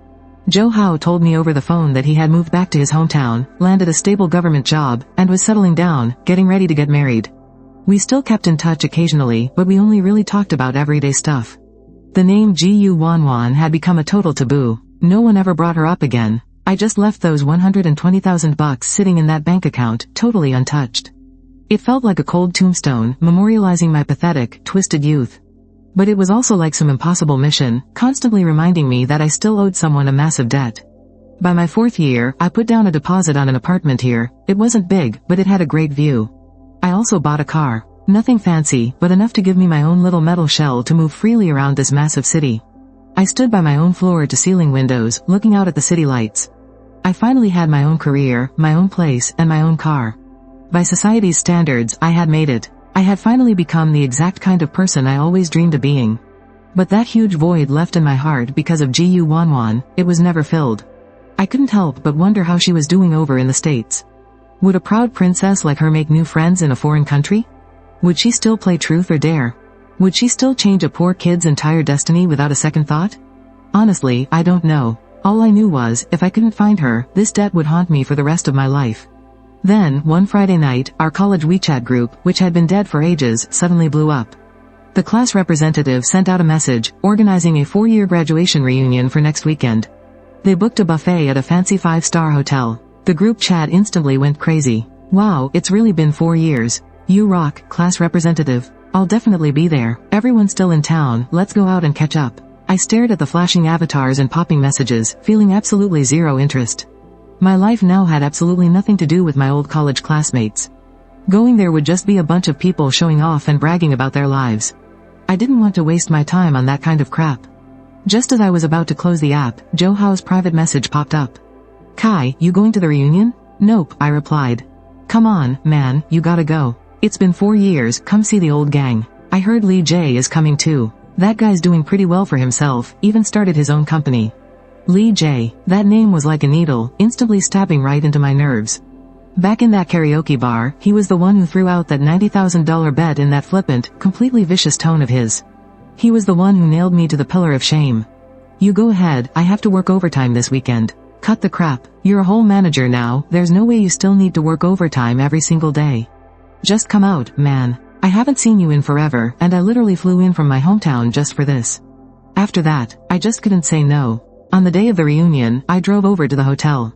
Joe Howe told me over the phone that he had moved back to his hometown, landed a stable government job, and was settling down, getting ready to get married. We still kept in touch occasionally, but we only really talked about everyday stuff. The name Gu Wanwan had become a total taboo. No one ever brought her up again. I just left those 120,000 bucks sitting in that bank account, totally untouched. It felt like a cold tombstone, memorializing my pathetic, twisted youth. But it was also like some impossible mission, constantly reminding me that I still owed someone a massive debt. By my 4th year, I put down a deposit on an apartment here. It wasn't big, but it had a great view. I also bought a car. Nothing fancy, but enough to give me my own little metal shell to move freely around this massive city. I stood by my own floor-to-ceiling windows, looking out at the city lights. I finally had my own career, my own place, and my own car. By society's standards, I had made it. I had finally become the exact kind of person I always dreamed of being. But that huge void left in my heart because of Gu Wanwan, it was never filled. I couldn't help but wonder how she was doing over in the States. Would a proud princess like her make new friends in a foreign country? Would she still play truth or dare? Would she still change a poor kid's entire destiny without a second thought? Honestly, I don't know. All I knew was, if I couldn't find her, this debt would haunt me for the rest of my life. Then, one Friday night, our college WeChat group, which had been dead for ages, suddenly blew up. The class representative sent out a message, organizing a 4-year graduation reunion for next weekend. They booked a buffet at a fancy 5-star hotel. The group chat instantly went crazy. Wow, it's really been 4 years. You rock, class representative. I'll definitely be there. Everyone's still in town, let's go out and catch up. I stared at the flashing avatars and popping messages, feeling absolutely zero interest. My life now had absolutely nothing to do with my old college classmates. Going there would just be a bunch of people showing off and bragging about their lives. I didn't want to waste my time on that kind of crap. Just as I was about to close the app, Joe Howe's private message popped up. Kai, you going to the reunion? Nope, I replied. Come on, man, you gotta go. It's been 4 years, come see the old gang. I heard Lee J is coming too. That guy's doing pretty well for himself, even started his own company. Lee J. That name was like a needle, instantly stabbing right into my nerves. Back in that karaoke bar, he was the one who threw out that $90,000 bet in that flippant, completely vicious tone of his. He was the one who nailed me to the pillar of shame. You go ahead, I have to work overtime this weekend. Cut the crap. You're a whole manager now, there's no way you still need to work overtime every single day. Just come out, man. I haven't seen you in forever, and I literally flew in from my hometown just for this. After that, I just couldn't say no. On the day of the reunion, I drove over to the hotel.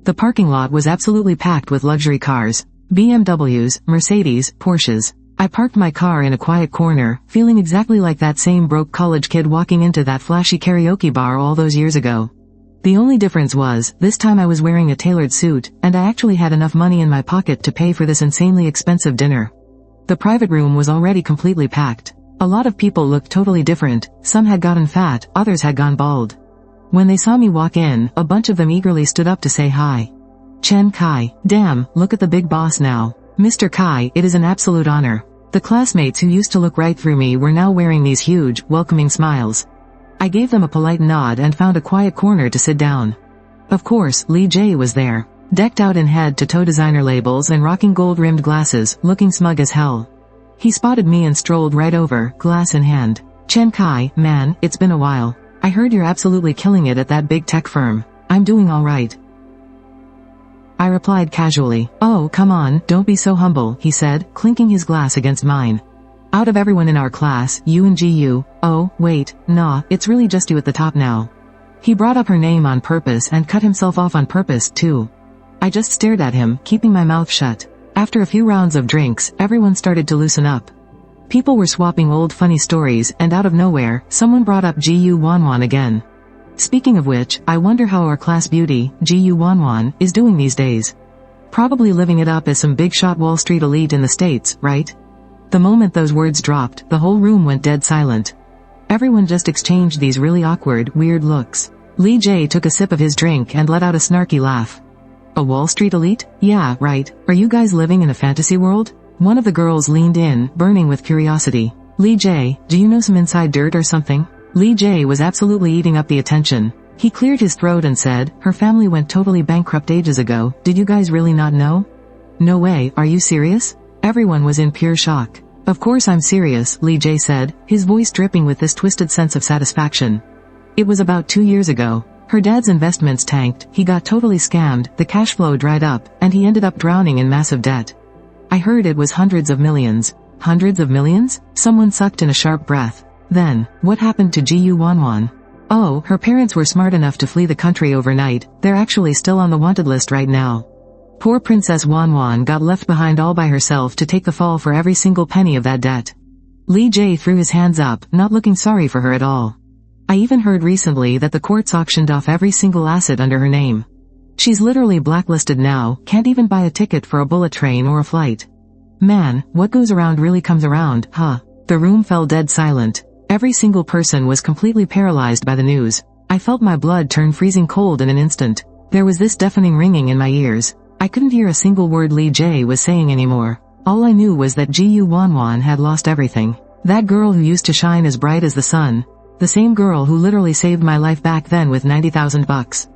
The parking lot was absolutely packed with luxury cars. BMWs, Mercedes, Porsches. I parked my car in a quiet corner, feeling exactly like that same broke college kid walking into that flashy karaoke bar all those years ago. The only difference was, this time I was wearing a tailored suit, and I actually had enough money in my pocket to pay for this insanely expensive dinner. The private room was already completely packed. A lot of people looked totally different, some had gotten fat, others had gone bald. When they saw me walk in, a bunch of them eagerly stood up to say hi. Chen Kai, damn, look at the big boss now. Mr. Kai, it is an absolute honor. The classmates who used to look right through me were now wearing these huge, welcoming smiles. I gave them a polite nod and found a quiet corner to sit down. Of course, Lee J was there. Decked out in head-to-toe designer labels and rocking gold-rimmed glasses, looking smug as hell. He spotted me and strolled right over, glass in hand. Chen Kai, man, it's been a while. I heard you're absolutely killing it at that big tech firm. I'm doing all right. I replied casually. Oh, come on, don't be so humble, he said, clinking his glass against mine. Out of everyone in our class, you and GU, oh, wait, nah, it's really just you at the top now. He brought up her name on purpose and cut himself off on purpose, too. I just stared at him, keeping my mouth shut. After a few rounds of drinks, everyone started to loosen up. People were swapping old funny stories, and out of nowhere, someone brought up Gu Wanwan again. Speaking of which, I wonder how our class beauty, Gu Wanwan, is doing these days. Probably living it up as some big shot Wall Street elite in the States, right? The moment those words dropped, the whole room went dead silent. Everyone just exchanged these really awkward, weird looks. Lee Jae took a sip of his drink and let out a snarky laugh. A Wall Street elite? Yeah, right. Are you guys living in a fantasy world? One of the girls leaned in, burning with curiosity. Lee Jae, do you know some inside dirt or something? Lee Jae was absolutely eating up the attention. He cleared his throat and said, her family went totally bankrupt ages ago. Did you guys really not know? No way, are you serious? Everyone was in pure shock. Of course I'm serious, Lee Jae said, his voice dripping with this twisted sense of satisfaction. It was about 2 years ago. Her dad's investments tanked, he got totally scammed, the cash flow dried up, and he ended up drowning in massive debt. I heard it was hundreds of millions. Hundreds of millions? Someone sucked in a sharp breath. Then, what happened to Gu Wanwan? Oh, her parents were smart enough to flee the country overnight. They're actually still on the wanted list right now. Poor Princess Wanwan got left behind all by herself to take the fall for every single penny of that debt. Lee Jae threw his hands up, not looking sorry for her at all. I even heard recently that the courts auctioned off every single asset under her name. She's literally blacklisted now, can't even buy a ticket for a bullet train or a flight. Man, what goes around really comes around, huh? The room fell dead silent. Every single person was completely paralyzed by the news. I felt my blood turn freezing cold in an instant. There was this deafening ringing in my ears. I couldn't hear a single word Lee Jae was saying anymore. All I knew was that Gu Wanwan had lost everything. That girl who used to shine as bright as the sun. The same girl who literally saved my life back then with 90,000 bucks.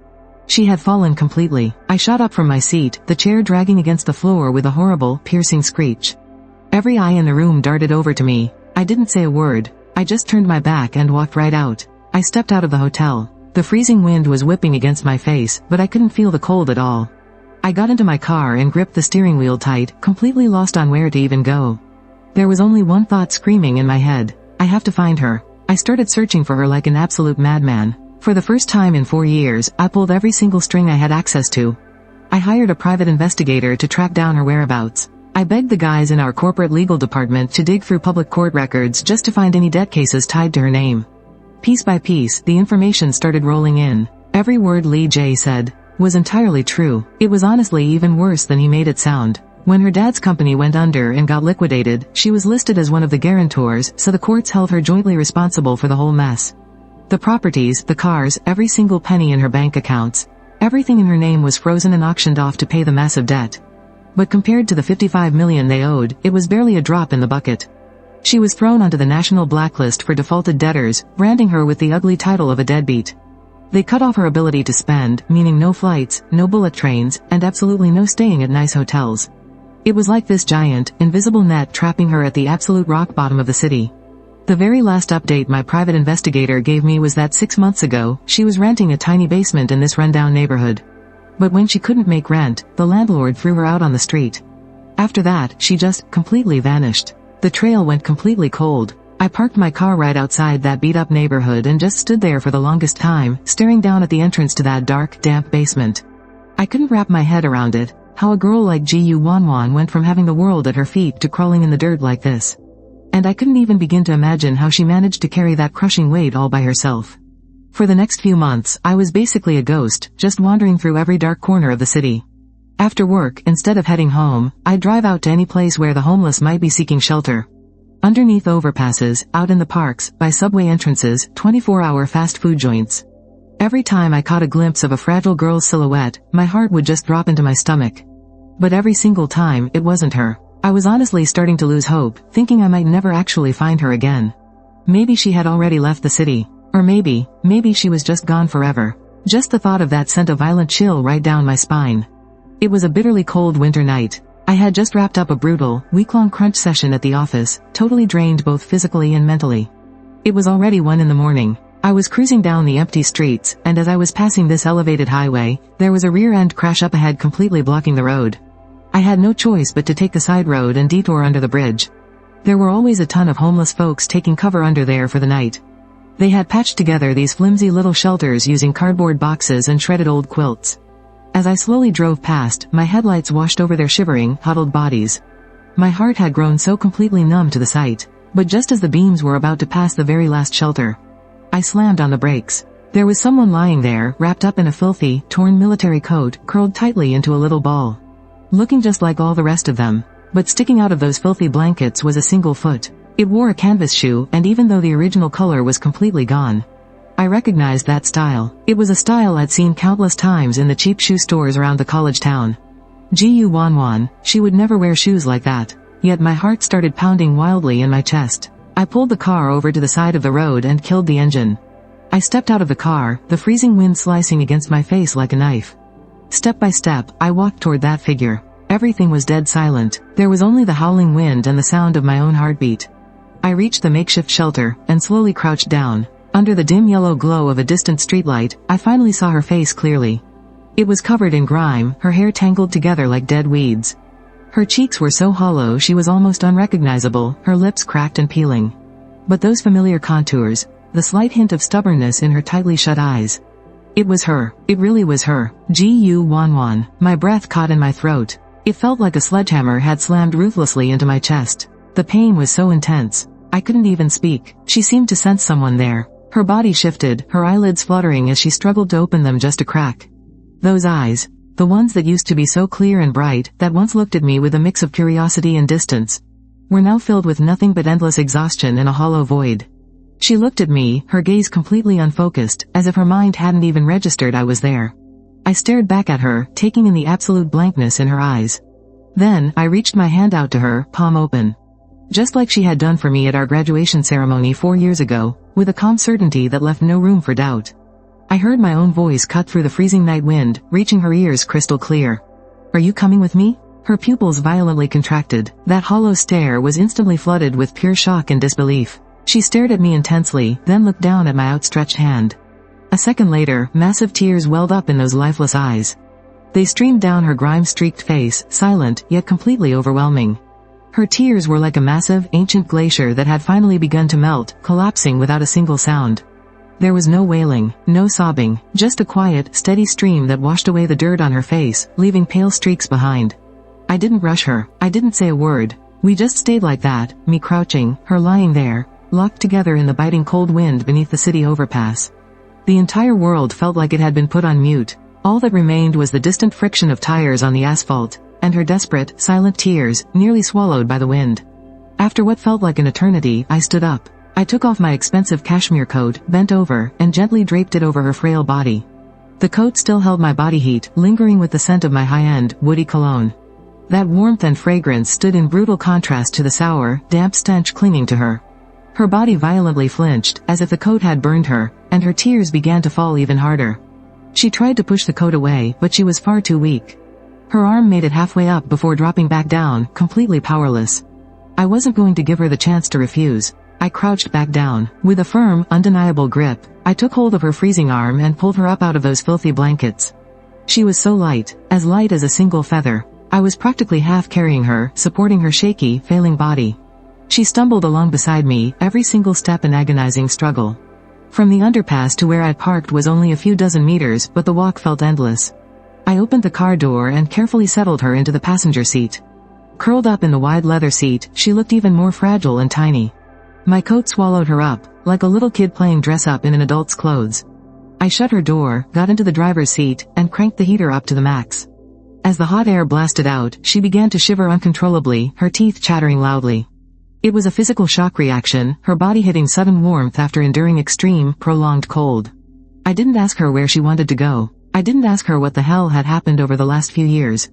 She had fallen completely. I shot up from my seat, the chair dragging against the floor with a horrible, piercing screech. Every eye in the room darted over to me. I didn't say a word. I just turned my back and walked right out. I stepped out of the hotel. The freezing wind was whipping against my face, but I couldn't feel the cold at all. I got into my car and gripped the steering wheel tight, completely lost on where to even go. There was only one thought screaming in my head. I have to find her. I started searching for her like an absolute madman. For the first time in 4 years, I pulled every single string I had access to. I hired a private investigator to track down her whereabouts. I begged the guys in our corporate legal department to dig through public court records just to find any debt cases tied to her name. Piece by piece, the information started rolling in. Every word Lee Jae said was entirely true. It was honestly even worse than he made it sound. When her dad's company went under and got liquidated, she was listed as one of the guarantors, so the courts held her jointly responsible for the whole mess. The properties, the cars, every single penny in her bank accounts. Everything in her name was frozen and auctioned off to pay the massive debt. But compared to the 55 million they owed, it was barely a drop in the bucket. She was thrown onto the national blacklist for defaulted debtors, branding her with the ugly title of a deadbeat. They cut off her ability to spend, meaning no flights, no bullet trains, and absolutely no staying at nice hotels. It was like this giant, invisible net trapping her at the absolute rock bottom of the city. The very last update my private investigator gave me was that 6 months ago, she was renting a tiny basement in this rundown neighborhood. But when she couldn't make rent, the landlord threw her out on the street. After that, she just completely vanished. The trail went completely cold. I parked my car right outside that beat-up neighborhood and just stood there for the longest time, staring down at the entrance to that dark, damp basement. I couldn't wrap my head around it, how a girl like Gu Wanwan went from having the world at her feet to crawling in the dirt like this. And I couldn't even begin to imagine how she managed to carry that crushing weight all by herself. For the next few months, I was basically a ghost, just wandering through every dark corner of the city. After work, instead of heading home, I'd drive out to any place where the homeless might be seeking shelter. Underneath overpasses, out in the parks, by subway entrances, 24-hour fast food joints. Every time I caught a glimpse of a fragile girl's silhouette, my heart would just drop into my stomach. But every single time, it wasn't her. I was honestly starting to lose hope, thinking I might never actually find her again. Maybe she had already left the city. Or maybe she was just gone forever. Just the thought of that sent a violent chill right down my spine. It was a bitterly cold winter night. I had just wrapped up a brutal, week-long crunch session at the office, totally drained both physically and mentally. It was already 1 in the morning. I was cruising down the empty streets, and as I was passing this elevated highway, there was a rear-end crash up ahead completely blocking the road. I had no choice but to take the side road and detour under the bridge. There were always a ton of homeless folks taking cover under there for the night. They had patched together these flimsy little shelters using cardboard boxes and shredded old quilts. As I slowly drove past, my headlights washed over their shivering, huddled bodies. My heart had grown so completely numb to the sight. But just as the beams were about to pass the very last shelter, I slammed on the brakes. There was someone lying there, wrapped up in a filthy, torn military coat, curled tightly into a little ball. Looking just like all the rest of them. But sticking out of those filthy blankets was a single foot. It wore a canvas shoe, and even though the original color was completely gone, I recognized that style. It was a style I'd seen countless times in the cheap shoe stores around the college town. Gu Wanwan, she would never wear shoes like that. Yet my heart started pounding wildly in my chest. I pulled the car over to the side of the road and killed the engine. I stepped out of the car, the freezing wind slicing against my face like a knife. Step by step, I walked toward that figure. Everything was dead silent. There was only the howling wind and the sound of my own heartbeat. I reached the makeshift shelter, and slowly crouched down. Under the dim yellow glow of a distant streetlight, I finally saw her face clearly. It was covered in grime, her hair tangled together like dead weeds. Her cheeks were so hollow she was almost unrecognizable, her lips cracked and peeling. But those familiar contours, the slight hint of stubbornness in her tightly shut eyes. It was her. It really was her. Gu Wanwan. My breath caught in my throat. It felt like a sledgehammer had slammed ruthlessly into my chest. The pain was so intense. I couldn't even speak. She seemed to sense someone there. Her body shifted, her eyelids fluttering as she struggled to open them just a crack. Those eyes, the ones that used to be so clear and bright, that once looked at me with a mix of curiosity and distance, were now filled with nothing but endless exhaustion and a hollow void. She looked at me, her gaze completely unfocused, as if her mind hadn't even registered I was there. I stared back at her, taking in the absolute blankness in her eyes. Then, I reached my hand out to her, palm open. Just like she had done for me at our graduation ceremony 4 years ago, with a calm certainty that left no room for doubt. I heard my own voice cut through the freezing night wind, reaching her ears crystal clear. "Are you coming with me?" Her pupils violently contracted. That hollow stare was instantly flooded with pure shock and disbelief. She stared at me intensely, then looked down at my outstretched hand. A second later, massive tears welled up in those lifeless eyes. They streamed down her grime-streaked face, silent, yet completely overwhelming. Her tears were like a massive, ancient glacier that had finally begun to melt, collapsing without a single sound. There was no wailing, no sobbing, just a quiet, steady stream that washed away the dirt on her face, leaving pale streaks behind. I didn't rush her. I didn't say a word. We just stayed like that, me crouching, her lying there, locked together in the biting cold wind beneath the city overpass. The entire world felt like it had been put on mute. All that remained was the distant friction of tires on the asphalt, and her desperate, silent tears, nearly swallowed by the wind. After what felt like an eternity, I stood up. I took off my expensive cashmere coat, bent over, and gently draped it over her frail body. The coat still held my body heat, lingering with the scent of my high-end, woody cologne. That warmth and fragrance stood in brutal contrast to the sour, damp stench clinging to her. Her body violently flinched, as if the coat had burned her, and her tears began to fall even harder. She tried to push the coat away, but she was far too weak. Her arm made it halfway up before dropping back down, completely powerless. I wasn't going to give her the chance to refuse. I crouched back down. With a firm, undeniable grip, I took hold of her freezing arm and pulled her up out of those filthy blankets. She was so light as a single feather. I was practically half carrying her, supporting her shaky, failing body. She stumbled along beside me, every single step an agonizing struggle. From the underpass to where I'd parked was only a few dozen meters, but the walk felt endless. I opened the car door and carefully settled her into the passenger seat. Curled up in the wide leather seat, she looked even more fragile and tiny. My coat swallowed her up, like a little kid playing dress-up in an adult's clothes. I shut her door, got into the driver's seat, and cranked the heater up to the max. As the hot air blasted out, she began to shiver uncontrollably, her teeth chattering loudly. It was a physical shock reaction, her body hitting sudden warmth after enduring extreme, prolonged cold. I didn't ask her where she wanted to go. I didn't ask her what the hell had happened over the last few years.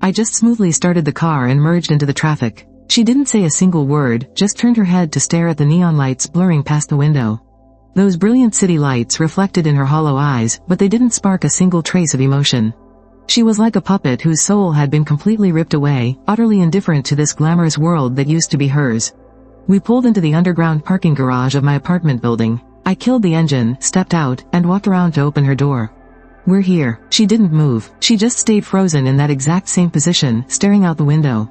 I just smoothly started the car and merged into the traffic. She didn't say a single word, just turned her head to stare at the neon lights blurring past the window. Those brilliant city lights reflected in her hollow eyes, but they didn't spark a single trace of emotion. She was like a puppet whose soul had been completely ripped away, utterly indifferent to this glamorous world that used to be hers. We pulled into the underground parking garage of my apartment building. I killed the engine, stepped out, and walked around to open her door. "We're here." She didn't move. She just stayed frozen in that exact same position, staring out the window.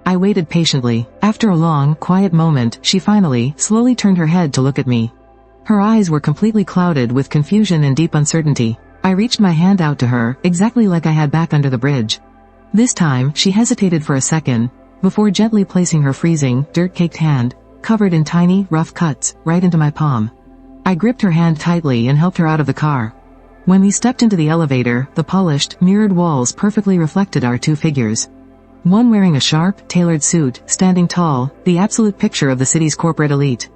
I waited patiently. After a long, quiet moment, she finally, slowly turned her head to look at me. Her eyes were completely clouded with confusion and deep uncertainty. I reached my hand out to her, exactly like I had back under the bridge. This time, she hesitated for a second, before gently placing her freezing, dirt-caked hand, covered in tiny, rough cuts, right into my palm. I gripped her hand tightly and helped her out of the car. When we stepped into the elevator, the polished, mirrored walls perfectly reflected our two figures. One wearing a sharp, tailored suit, standing tall, the absolute picture of the city's corporate elite.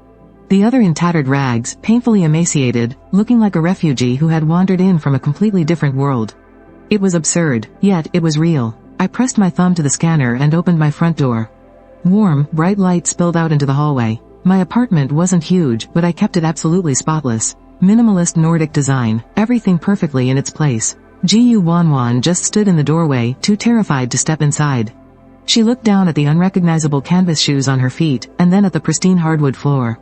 The other in tattered rags, painfully emaciated, looking like a refugee who had wandered in from a completely different world. It was absurd, yet it was real. I pressed my thumb to the scanner and opened my front door. Warm, bright light spilled out into the hallway. My apartment wasn't huge, but I kept it absolutely spotless. Minimalist Nordic design, everything perfectly in its place. Gu Wanwan just stood in the doorway, too terrified to step inside. She looked down at the unrecognizable canvas shoes on her feet, and then at the pristine hardwood floor.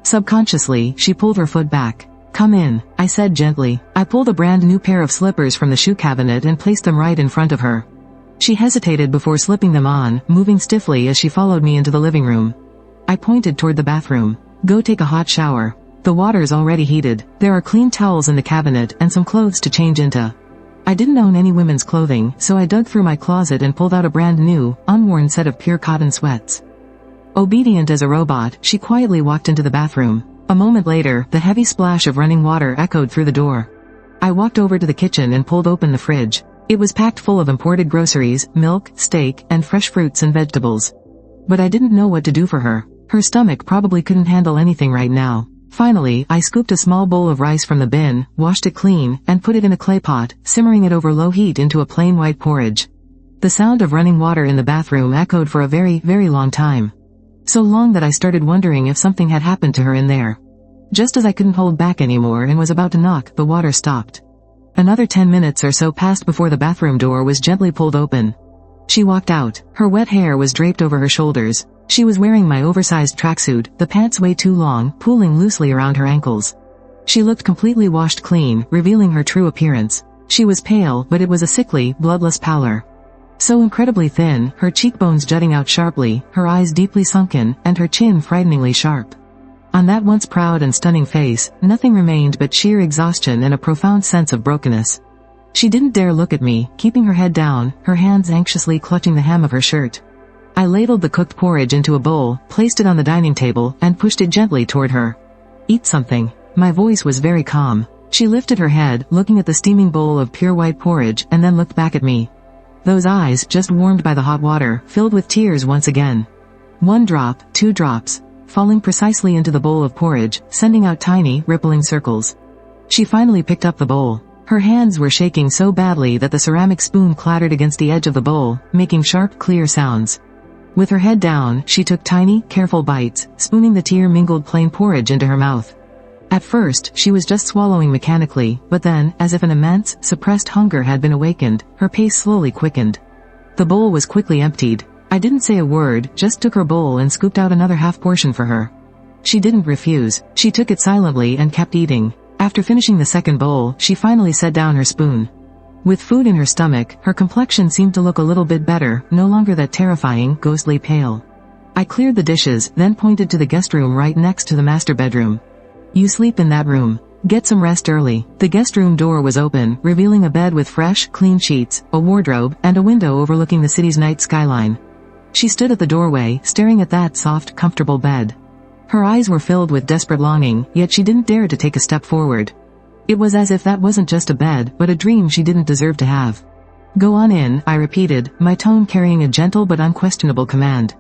Subconsciously, she pulled her foot back. "Come in," I said gently. I pulled a brand new pair of slippers from the shoe cabinet and placed them right in front of her. She hesitated before slipping them on, moving stiffly as she followed me into the living room. I pointed toward the bathroom. "Go take a hot shower. The water's already heated. There are clean towels in the cabinet and some clothes to change into." I didn't own any women's clothing, so I dug through my closet and pulled out a brand new, unworn set of pure cotton sweats. Obedient as a robot, she quietly walked into the bathroom. A moment later, the heavy splash of running water echoed through the door. I walked over to the kitchen and pulled open the fridge. It was packed full of imported groceries, milk, steak, and fresh fruits and vegetables. But I didn't know what to do for her. Her stomach probably couldn't handle anything right now. Finally, I scooped a small bowl of rice from the bin, washed it clean, and put it in a clay pot, simmering it over low heat into a plain white porridge. The sound of running water in the bathroom echoed for a very, very long time. So long that I started wondering if something had happened to her in there. Just as I couldn't hold back anymore and was about to knock, the water stopped. Another 10 minutes or so passed before the bathroom door was gently pulled open. She walked out. Her wet hair was draped over her shoulders. She was wearing my oversized tracksuit, the pants way too long, pooling loosely around her ankles. She looked completely washed clean, revealing her true appearance. She was pale, but it was a sickly, bloodless pallor. So incredibly thin, her cheekbones jutting out sharply, her eyes deeply sunken, and her chin frighteningly sharp. On that once proud and stunning face, nothing remained but sheer exhaustion and a profound sense of brokenness. She didn't dare look at me, keeping her head down, her hands anxiously clutching the hem of her shirt. I ladled the cooked porridge into a bowl, placed it on the dining table, and pushed it gently toward her. "Eat something." My voice was very calm. She lifted her head, looking at the steaming bowl of pure white porridge, and then looked back at me. Those eyes, just warmed by the hot water, filled with tears once again. 1 drop, 2 drops, falling precisely into the bowl of porridge, sending out tiny, rippling circles. She finally picked up the bowl. Her hands were shaking so badly that the ceramic spoon clattered against the edge of the bowl, making sharp, clear sounds. With her head down, she took tiny, careful bites, spooning the tear-mingled plain porridge into her mouth. At first, she was just swallowing mechanically, but then, as if an immense, suppressed hunger had been awakened, her pace slowly quickened. The bowl was quickly emptied. I didn't say a word, just took her bowl and scooped out another half portion for her. She didn't refuse. She took it silently and kept eating. After finishing the second bowl, she finally set down her spoon. With food in her stomach, her complexion seemed to look a little bit better, no longer that terrifying, ghostly pale. I cleared the dishes, then pointed to the guest room right next to the master bedroom. "You sleep in that room. Get some rest early." The guest room door was open, revealing a bed with fresh, clean sheets, a wardrobe, and a window overlooking the city's night skyline. She stood at the doorway, staring at that soft, comfortable bed. Her eyes were filled with desperate longing, yet she didn't dare to take a step forward. It was as if that wasn't just a bed, but a dream she didn't deserve to have. "Go on in," I repeated, my tone carrying a gentle but unquestionable command.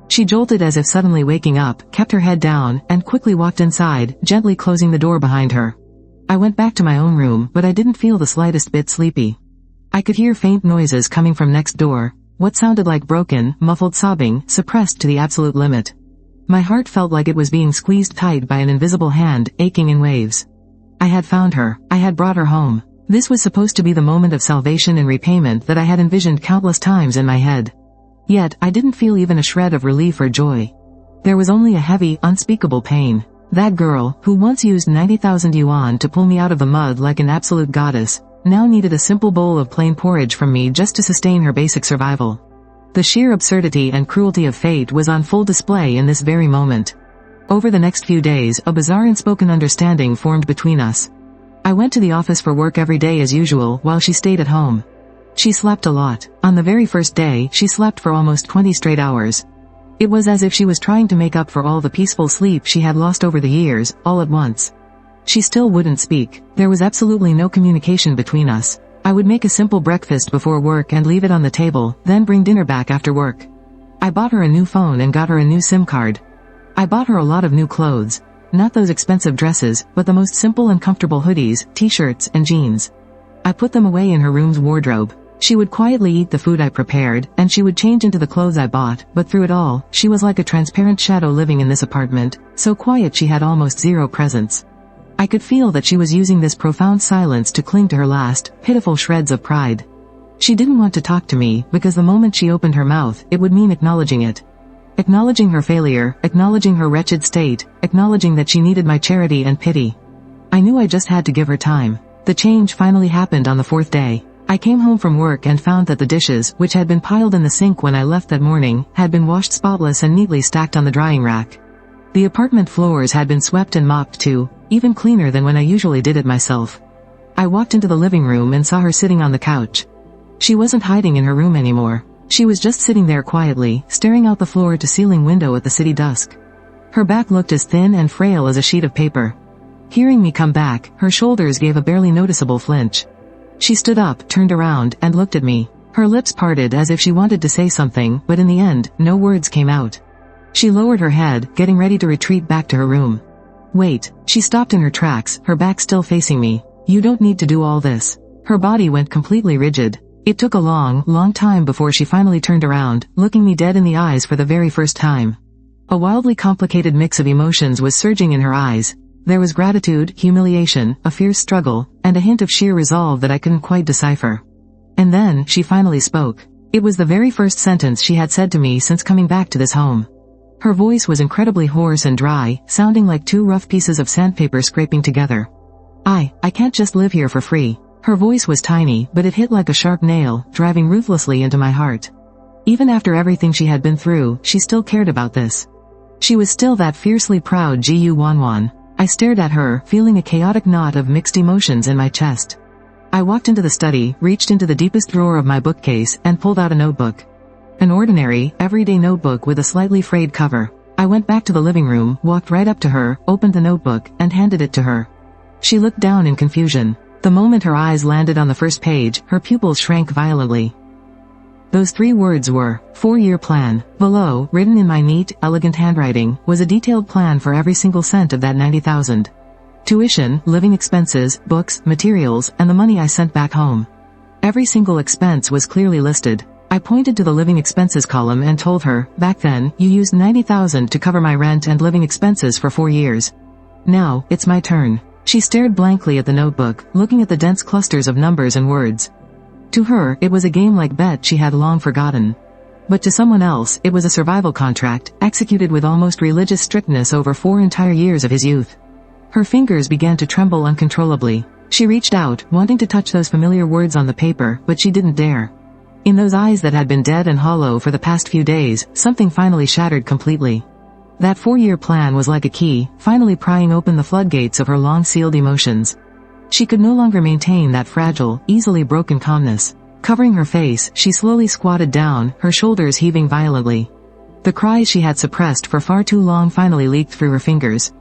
She jolted as if suddenly waking up, kept her head down, and quickly walked inside, gently closing the door behind her. I went back to my own room, but I didn't feel the slightest bit sleepy. I could hear faint noises coming from next door, what sounded like broken, muffled sobbing, suppressed to the absolute limit. My heart felt like it was being squeezed tight by an invisible hand, aching in waves. I had found her. I had brought her home. This was supposed to be the moment of salvation and repayment that I had envisioned countless times in my head. Yet, I didn't feel even a shred of relief or joy. There was only a heavy, unspeakable pain. That girl, who once used 90,000 yuan to pull me out of the mud like an absolute goddess, now needed a simple bowl of plain porridge from me just to sustain her basic survival. The sheer absurdity and cruelty of fate was on full display in this very moment. Over the next few days, a bizarre unspoken understanding formed between us. I went to the office for work every day as usual, while she stayed at home. She slept a lot. On the very first day, she slept for almost 20 straight hours. It was as if she was trying to make up for all the peaceful sleep she had lost over the years, all at once. She still wouldn't speak. There was absolutely no communication between us. I would make a simple breakfast before work and leave it on the table, then bring dinner back after work. I bought her a new phone and got her a new SIM card. I bought her a lot of new clothes. Not those expensive dresses, but the most simple and comfortable hoodies, t-shirts, and jeans. I put them away in her room's wardrobe. She would quietly eat the food I prepared, and she would change into the clothes I bought, but through it all, she was like a transparent shadow living in this apartment, so quiet she had almost zero presence. I could feel that she was using this profound silence to cling to her last, pitiful shreds of pride. She didn't want to talk to me, because the moment she opened her mouth, it would mean acknowledging it. Acknowledging her failure, acknowledging her wretched state, acknowledging that she needed my charity and pity. I knew I just had to give her time. The change finally happened on the 4th day. I came home from work and found that the dishes, which had been piled in the sink when I left that morning, had been washed spotless and neatly stacked on the drying rack. The apartment floors had been swept and mopped too, even cleaner than when I usually did it myself. I walked into the living room and saw her sitting on the couch. She wasn't hiding in her room anymore. She was just sitting there quietly, staring out the floor-to-ceiling window at the city dusk. Her back looked as thin and frail as a sheet of paper. Hearing me come back, her shoulders gave a barely noticeable flinch. She stood up, turned around, and looked at me. Her lips parted as if she wanted to say something, but in the end, no words came out. She lowered her head, getting ready to retreat back to her room. Wait. She stopped in her tracks, her back still facing me. You don't need to do all this. Her body went completely rigid. It took a long time before she finally turned around, looking me dead in the eyes for the very first time. A wildly complicated mix of emotions was surging in her eyes. There was gratitude, humiliation, a fierce struggle, and a hint of sheer resolve that I couldn't quite decipher. And then, she finally spoke. It was the very first sentence she had said to me since coming back to this home. Her voice was incredibly hoarse and dry, sounding like two rough pieces of sandpaper scraping together. I can't just live here for free. Her voice was tiny, but it hit like a sharp nail, driving ruthlessly into my heart. Even after everything she had been through, she still cared about this. She was still that fiercely proud Gu Wanwan. I stared at her, feeling a chaotic knot of mixed emotions in my chest. I walked into the study, reached into the deepest drawer of my bookcase, and pulled out a notebook. An ordinary, everyday notebook with a slightly frayed cover. I went back to the living room, walked right up to her, opened the notebook, and handed it to her. She looked down in confusion. The moment her eyes landed on the first page, her pupils shrank violently. Those 3 words were, 4-year plan. Below, written in my neat, elegant handwriting, was a detailed plan for every single cent of that 90,000. Tuition, living expenses, books, materials, and the money I sent back home. Every single expense was clearly listed. I pointed to the living expenses column and told her, back then, you used 90,000 to cover my rent and living expenses for 4 years. Now, it's my turn. She stared blankly at the notebook, looking at the dense clusters of numbers and words. To her, it was a game-like bet she had long forgotten. But to someone else, it was a survival contract, executed with almost religious strictness over 4 entire years of his youth. Her fingers began to tremble uncontrollably. She reached out, wanting to touch those familiar words on the paper, but she didn't dare. In those eyes that had been dead and hollow for the past few days, something finally shattered completely. That 4-year plan was like a key, finally prying open the floodgates of her long-sealed emotions. She could no longer maintain that fragile, easily broken calmness. Covering her face, she slowly squatted down, her shoulders heaving violently. The cries she had suppressed for far too long finally leaked through her fingers.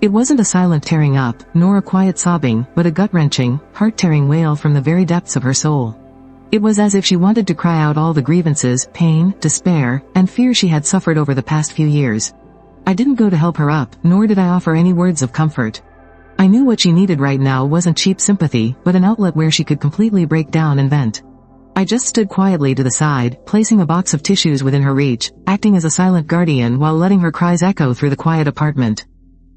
It wasn't a silent tearing up, nor a quiet sobbing, but a gut-wrenching, heart-tearing wail from the very depths of her soul. It was as if she wanted to cry out all the grievances, pain, despair, and fear she had suffered over the past few years. I didn't go to help her up, nor did I offer any words of comfort. I knew what she needed right now wasn't cheap sympathy, but an outlet where she could completely break down and vent. I just stood quietly to the side, placing a box of tissues within her reach, acting as a silent guardian while letting her cries echo through the quiet apartment.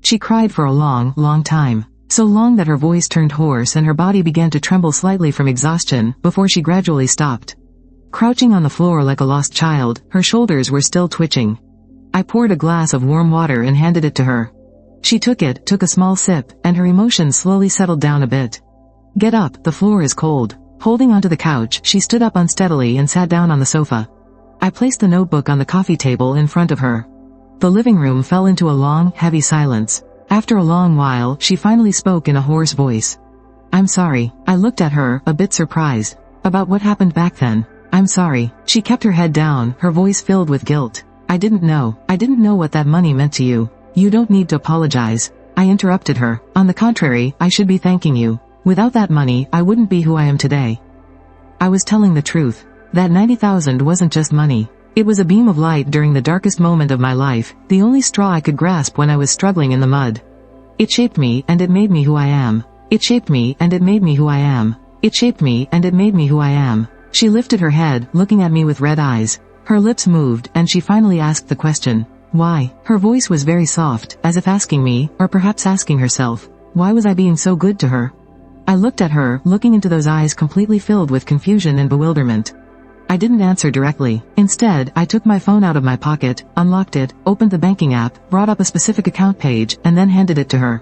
She cried for a long time. So long that her voice turned hoarse and her body began to tremble slightly from exhaustion, before she gradually stopped. Crouching on the floor like a lost child, her shoulders were still twitching. I poured a glass of warm water and handed it to her. She took a small sip, and her emotions slowly settled down a bit. Get up, the floor is cold. Holding onto the couch, she stood up unsteadily and sat down on the sofa. I placed the notebook on the coffee table in front of her. The living room fell into a long, heavy silence. After a long while, she finally spoke in a hoarse voice. I'm sorry. I looked at her, a bit surprised. About what happened back then. I'm sorry. She kept her head down, her voice filled with guilt. I didn't know what that money meant to you. You don't need to apologize. I interrupted her. On the contrary, I should be thanking you. Without that money, I wouldn't be who I am today. I was telling the truth. That 90,000 wasn't just money. It was a beam of light during the darkest moment of my life, the only straw I could grasp when I was struggling in the mud. It shaped me, and it made me who I am. It shaped me, and it made me who I am. It shaped me, and it made me who I am. She lifted her head, looking at me with red eyes. Her lips moved, and she finally asked the question. Why? Her voice was very soft, as if asking me, or perhaps asking herself, why was I being so good to her? I looked at her, looking into those eyes completely filled with confusion and bewilderment. I didn't answer directly. Instead, I took my phone out of my pocket, unlocked it, opened the banking app, brought up a specific account page, and then handed it to her.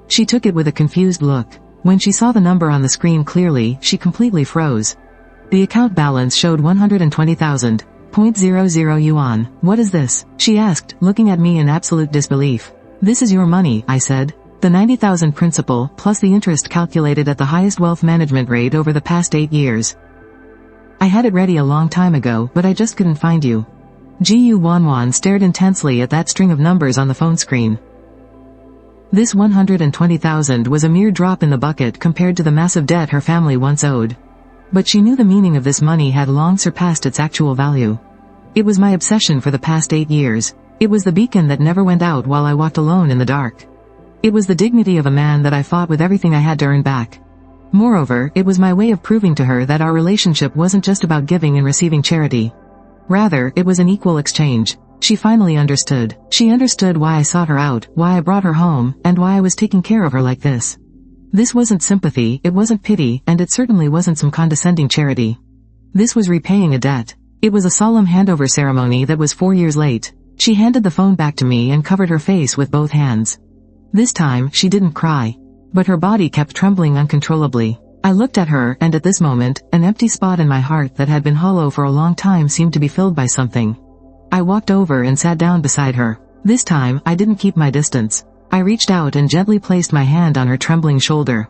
She took it with a confused look. When she saw the number on the screen clearly, she completely froze. The account balance showed 120,000.00 yuan. What is this? She asked, looking at me in absolute disbelief. This is your money, I said. The 90,000 principal, plus the interest calculated at the highest wealth management rate over the past 8 years. I had it ready a long time ago, but I just couldn't find you. Gu Wanwan stared intensely at that string of numbers on the phone screen. This 120,000 was a mere drop in the bucket compared to the massive debt her family once owed. But she knew the meaning of this money had long surpassed its actual value. It was my obsession for the past 8 years. It was the beacon that never went out while I walked alone in the dark. It was the dignity of a man that I fought with everything I had to earn back. Moreover, it was my way of proving to her that our relationship wasn't just about giving and receiving charity. Rather, it was an equal exchange. She finally understood. She understood why I sought her out, why I brought her home, and why I was taking care of her like this. This wasn't sympathy, it wasn't pity, and it certainly wasn't some condescending charity. This was repaying a debt. It was a solemn handover ceremony that was 4 years late. She handed the phone back to me and covered her face with both hands. This time, she didn't cry. But her body kept trembling uncontrollably. I looked at her, and at this moment, an empty spot in my heart that had been hollow for a long time seemed to be filled by something. I walked over and sat down beside her. This time, I didn't keep my distance. I reached out and gently placed my hand on her trembling shoulder.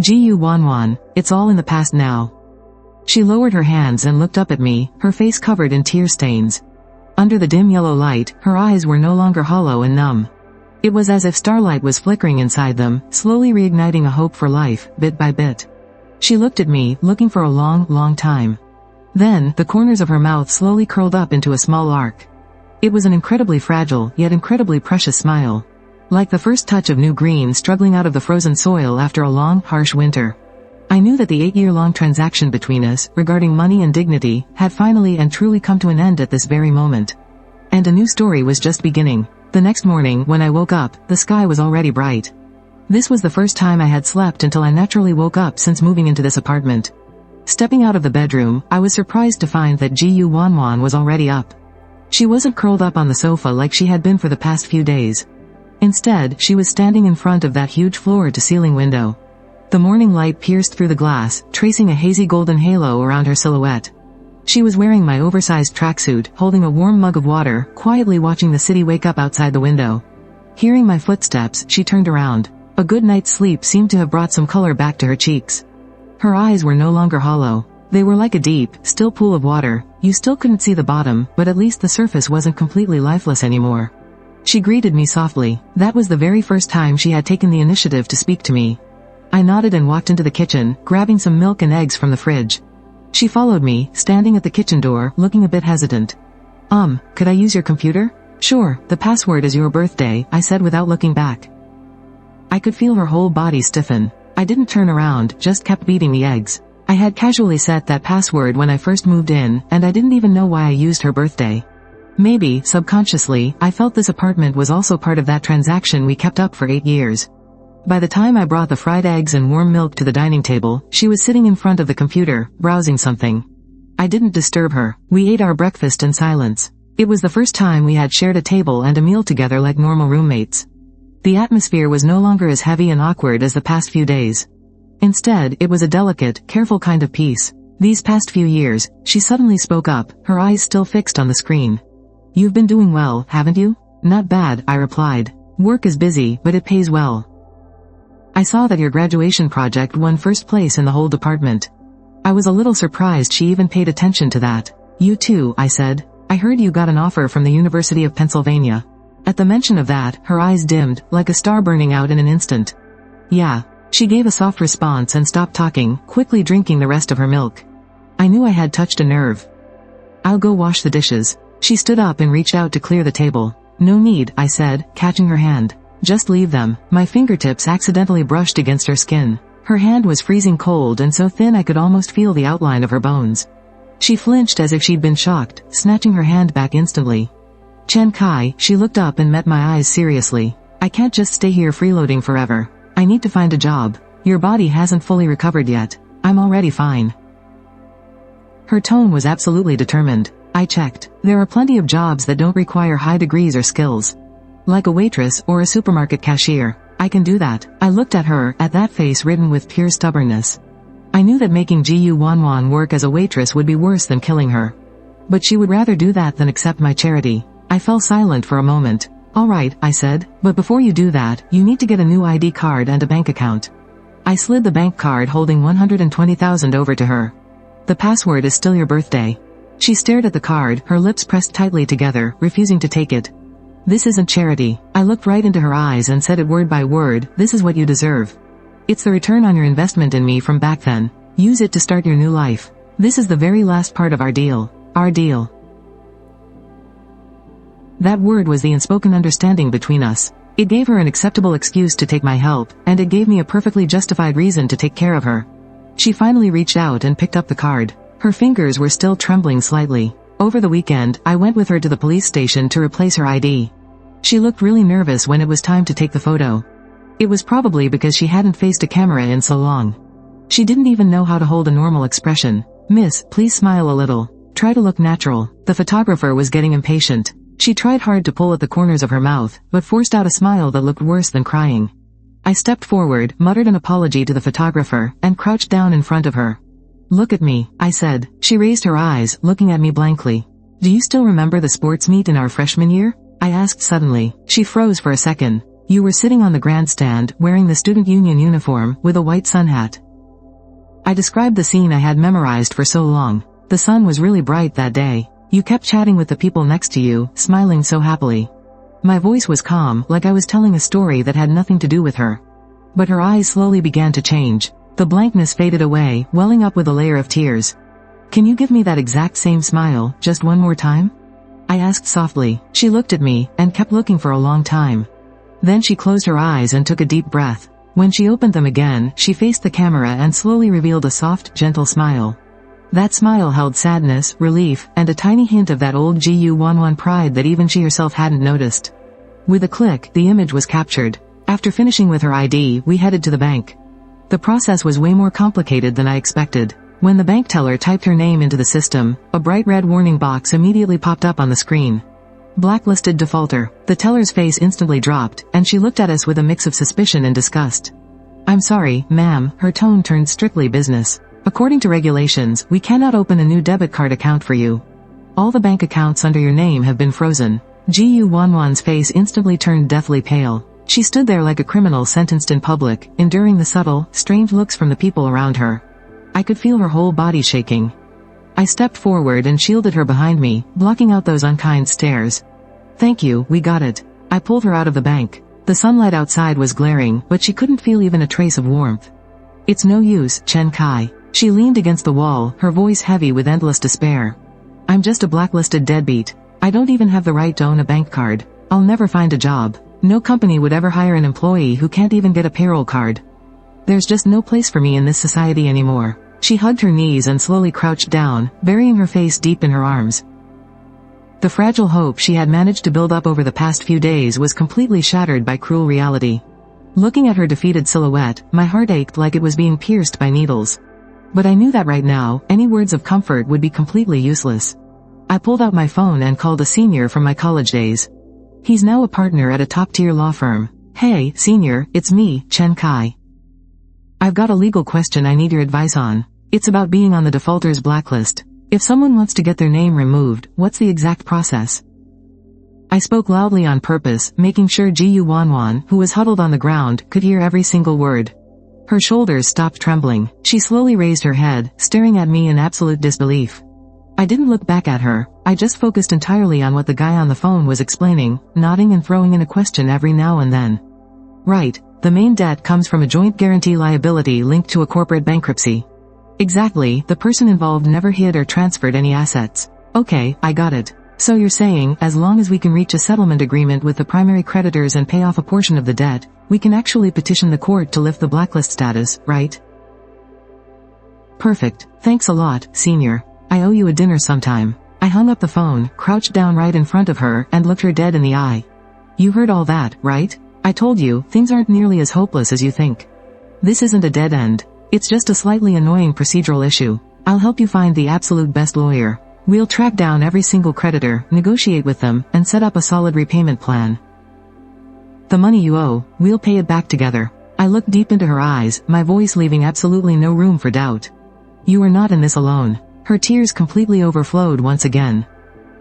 Gu Wanwan, it's all in the past now. She lowered her hands and looked up at me, her face covered in tear stains. Under the dim yellow light, her eyes were no longer hollow and numb. It was as if starlight was flickering inside them, slowly reigniting a hope for life, bit by bit. She looked at me, looking for a long, long time. Then, the corners of her mouth slowly curled up into a small arc. It was an incredibly fragile, yet incredibly precious smile. Like the first touch of new green struggling out of the frozen soil after a long, harsh winter. I knew that the 8-year-long transaction between us, regarding money and dignity, had finally and truly come to an end at this very moment. And a new story was just beginning. The next morning, when I woke up, the sky was already bright. This was the first time I had slept until I naturally woke up since moving into this apartment. Stepping out of the bedroom, I was surprised to find that Gu Wanwan was already up. She wasn't curled up on the sofa like she had been for the past few days. Instead, she was standing in front of that huge floor-to-ceiling window. The morning light pierced through the glass, tracing a hazy golden halo around her silhouette. She was wearing my oversized tracksuit, holding a warm mug of water, quietly watching the city wake up outside the window. Hearing my footsteps, she turned around. A good night's sleep seemed to have brought some color back to her cheeks. Her eyes were no longer hollow. They were like a deep, still pool of water. You still couldn't see the bottom, but at least the surface wasn't completely lifeless anymore. She greeted me softly. That was the very first time she had taken the initiative to speak to me. I nodded and walked into the kitchen, grabbing some milk and eggs from the fridge. She followed me, standing at the kitchen door, looking a bit hesitant. Could I use your computer? Sure, the password is your birthday, I said without looking back. I could feel her whole body stiffen. I didn't turn around, just kept beating the eggs. I had casually set that password when I first moved in, and I didn't even know why I used her birthday. Maybe, subconsciously, I felt this apartment was also part of that transaction we kept up for 8 years. By the time I brought the fried eggs and warm milk to the dining table, she was sitting in front of the computer, browsing something. I didn't disturb her. We ate our breakfast in silence. It was the first time we had shared a table and a meal together like normal roommates. The atmosphere was no longer as heavy and awkward as the past few days. Instead, it was a delicate, careful kind of peace. These past few years, she suddenly spoke up, her eyes still fixed on the screen. You've been doing well, haven't you? Not bad, I replied. Work is busy, but it pays well. I saw that your graduation project won first place in the whole department. I was a little surprised she even paid attention to that. You too, I said. I heard you got an offer from the University of Pennsylvania. At the mention of that, her eyes dimmed, like a star burning out in an instant. Yeah. She gave a soft response and stopped talking, quickly drinking the rest of her milk. I knew I had touched a nerve. I'll go wash the dishes. She stood up and reached out to clear the table. No need, I said, catching her hand. Just leave them. My fingertips accidentally brushed against her skin. Her hand was freezing cold and so thin I could almost feel the outline of her bones. She flinched as if she'd been shocked, snatching her hand back instantly. Chen Kai, she looked up and met my eyes seriously. I can't just stay here freeloading forever. I need to find a job. Your body hasn't fully recovered yet. I'm already fine. Her tone was absolutely determined. I checked. There are plenty of jobs that don't require high degrees or skills. Like a waitress or a supermarket cashier. I can do that. I looked at her, at that face written with pure stubbornness. I knew that making Ji Wanwan work as a waitress would be worse than killing her. But she would rather do that than accept my charity. I fell silent for a moment. Alright, I said, but before you do that, you need to get a new ID card and a bank account. I slid the bank card holding 120,000 over to her. The password is still your birthday. She stared at the card, her lips pressed tightly together, refusing to take it. This isn't charity. I looked right into her eyes and said it word by word, this is what you deserve. It's the return on your investment in me from back then. Use it to start your new life. This is the very last part of our deal. Our deal. That word was the unspoken understanding between us. It gave her an acceptable excuse to take my help, and it gave me a perfectly justified reason to take care of her. She finally reached out and picked up the card. Her fingers were still trembling slightly. Over the weekend, I went with her to the police station to replace her ID. She looked really nervous when it was time to take the photo. It was probably because she hadn't faced a camera in so long. She didn't even know how to hold a normal expression. Miss, please smile a little. Try to look natural. The photographer was getting impatient. She tried hard to pull at the corners of her mouth, but forced out a smile that looked worse than crying. I stepped forward, muttered an apology to the photographer, and crouched down in front of her. Look at me, I said. She raised her eyes, looking at me blankly. Do you still remember the sports meet in our freshman year? I asked suddenly. She froze for a second. You were sitting on the grandstand, wearing the student union uniform, with a white sun hat. I described the scene I had memorized for so long. The sun was really bright that day. You kept chatting with the people next to you, smiling so happily. My voice was calm, like I was telling a story that had nothing to do with her. But her eyes slowly began to change. The blankness faded away, welling up with a layer of tears. Can you give me that exact same smile, just one more time? I asked softly. She looked at me, and kept looking for a long time. Then she closed her eyes and took a deep breath. When she opened them again, she faced the camera and slowly revealed a soft, gentle smile. That smile held sadness, relief, and a tiny hint of that old Gu Wanwan pride that even she herself hadn't noticed. With a click, the image was captured. After finishing with her ID, we headed to the bank. The process was way more complicated than I expected. When the bank teller typed her name into the system, a bright red warning box immediately popped up on the screen. Blacklisted defaulter. The teller's face instantly dropped, and she looked at us with a mix of suspicion and disgust. I'm sorry, ma'am, her tone turned strictly business. According to regulations, we cannot open a new debit card account for you. All the bank accounts under your name have been frozen. Gu Wanwan's face instantly turned deathly pale. She stood there like a criminal sentenced in public, enduring the subtle, strange looks from the people around her. I could feel her whole body shaking. I stepped forward and shielded her behind me, blocking out those unkind stares. Thank you, we got it. I pulled her out of the bank. The sunlight outside was glaring, but she couldn't feel even a trace of warmth. It's no use, Chen Kai. She leaned against the wall, her voice heavy with endless despair. I'm just a blacklisted deadbeat. I don't even have the right to own a bank card. I'll never find a job. No company would ever hire an employee who can't even get a payroll card. There's just no place for me in this society anymore. She hugged her knees and slowly crouched down, burying her face deep in her arms. The fragile hope she had managed to build up over the past few days was completely shattered by cruel reality. Looking at her defeated silhouette, my heart ached like it was being pierced by needles. But I knew that right now, any words of comfort would be completely useless. I pulled out my phone and called a senior from my college days. He's now a partner at a top-tier law firm. Hey, senior, it's me, Chen Kai. I've got a legal question I need your advice on. It's about being on the defaulters blacklist. If someone wants to get their name removed, what's the exact process? I spoke loudly on purpose, making sure Gu Wanwan, who was huddled on the ground, could hear every single word. Her shoulders stopped trembling. She slowly raised her head, staring at me in absolute disbelief. I didn't look back at her. I just focused entirely on what the guy on the phone was explaining, nodding and throwing in a question every now and then. Right, the main debt comes from a joint guarantee liability linked to a corporate bankruptcy. Exactly, the person involved never hid or transferred any assets. Okay, I got it. So you're saying, as long as we can reach a settlement agreement with the primary creditors and pay off a portion of the debt, we can actually petition the court to lift the blacklist status, right? Perfect. Thanks a lot, senior. I owe you a dinner sometime. I hung up the phone, crouched down right in front of her, and looked her dead in the eye. You heard all that, right? I told you, things aren't nearly as hopeless as you think. This isn't a dead end. It's just a slightly annoying procedural issue. I'll help you find the absolute best lawyer. We'll track down every single creditor, negotiate with them, and set up a solid repayment plan. The money you owe, we'll pay it back together. I looked deep into her eyes, my voice leaving absolutely no room for doubt. You are not in this alone. Her tears completely overflowed once again.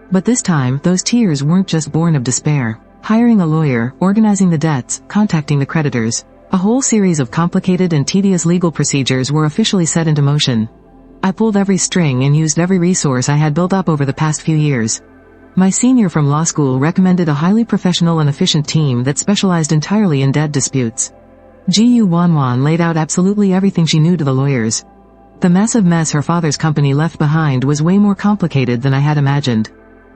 But this time, those tears weren't just born of despair. Hiring a lawyer, organizing the debts, contacting the creditors. A whole series of complicated and tedious legal procedures were officially set into motion. I pulled every string and used every resource I had built up over the past few years. My senior from law school recommended a highly professional and efficient team that specialized entirely in debt disputes. Gu Wanwan laid out absolutely everything she knew to the lawyers. The massive mess her father's company left behind was way more complicated than I had imagined.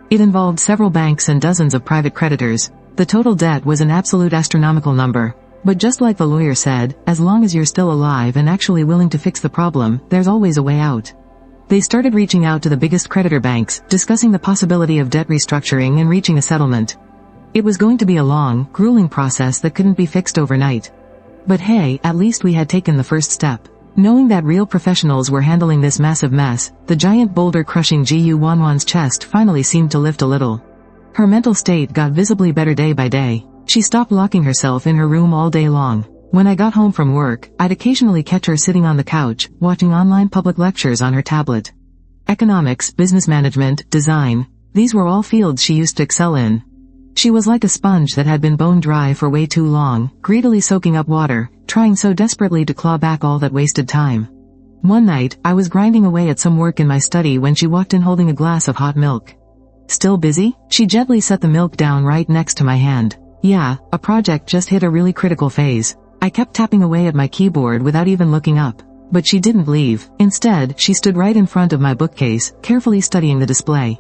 It involved several banks and dozens of private creditors. The total debt was an absolute astronomical number. But just like the lawyer said, as long as you're still alive and actually willing to fix the problem, there's always a way out. They started reaching out to the biggest creditor banks, discussing the possibility of debt restructuring and reaching a settlement. It was going to be a long, grueling process that couldn't be fixed overnight. But hey, at least we had taken the first step. Knowing that real professionals were handling this massive mess, the giant boulder crushing Gu Wanwan's chest finally seemed to lift a little. Her mental state got visibly better day by day. She stopped locking herself in her room all day long. When I got home from work, I'd occasionally catch her sitting on the couch, watching online public lectures on her tablet. Economics, business management, design, these were all fields she used to excel in. She was like a sponge that had been bone dry for way too long, greedily soaking up water, trying so desperately to claw back all that wasted time. One night, I was grinding away at some work in my study when she walked in holding a glass of hot milk. Still busy? She gently set the milk down right next to my hand. Yeah, a project just hit a really critical phase. I kept tapping away at my keyboard without even looking up. But she didn't leave. Instead, she stood right in front of my bookcase, carefully studying the display.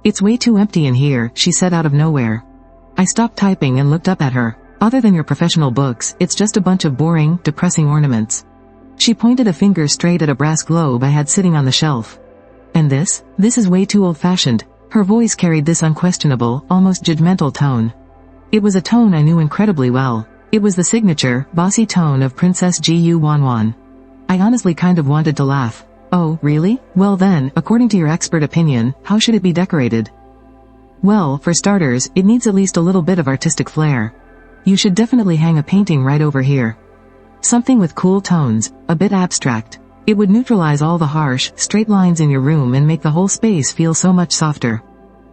It's way too empty in here, she said out of nowhere. I stopped typing and looked up at her. Other than your professional books, it's just a bunch of boring, depressing ornaments. She pointed a finger straight at a brass globe I had sitting on the shelf. And this? This is way too old-fashioned. Her voice carried this unquestionable, almost judgmental tone. It was a tone I knew incredibly well. It was the signature, bossy tone of Princess Gu Wanwan. I honestly kind of wanted to laugh. Oh, really? Well then, according to your expert opinion, how should it be decorated? Well, for starters, it needs at least a little bit of artistic flair. You should definitely hang a painting right over here. Something with cool tones, a bit abstract. It would neutralize all the harsh, straight lines in your room and make the whole space feel so much softer.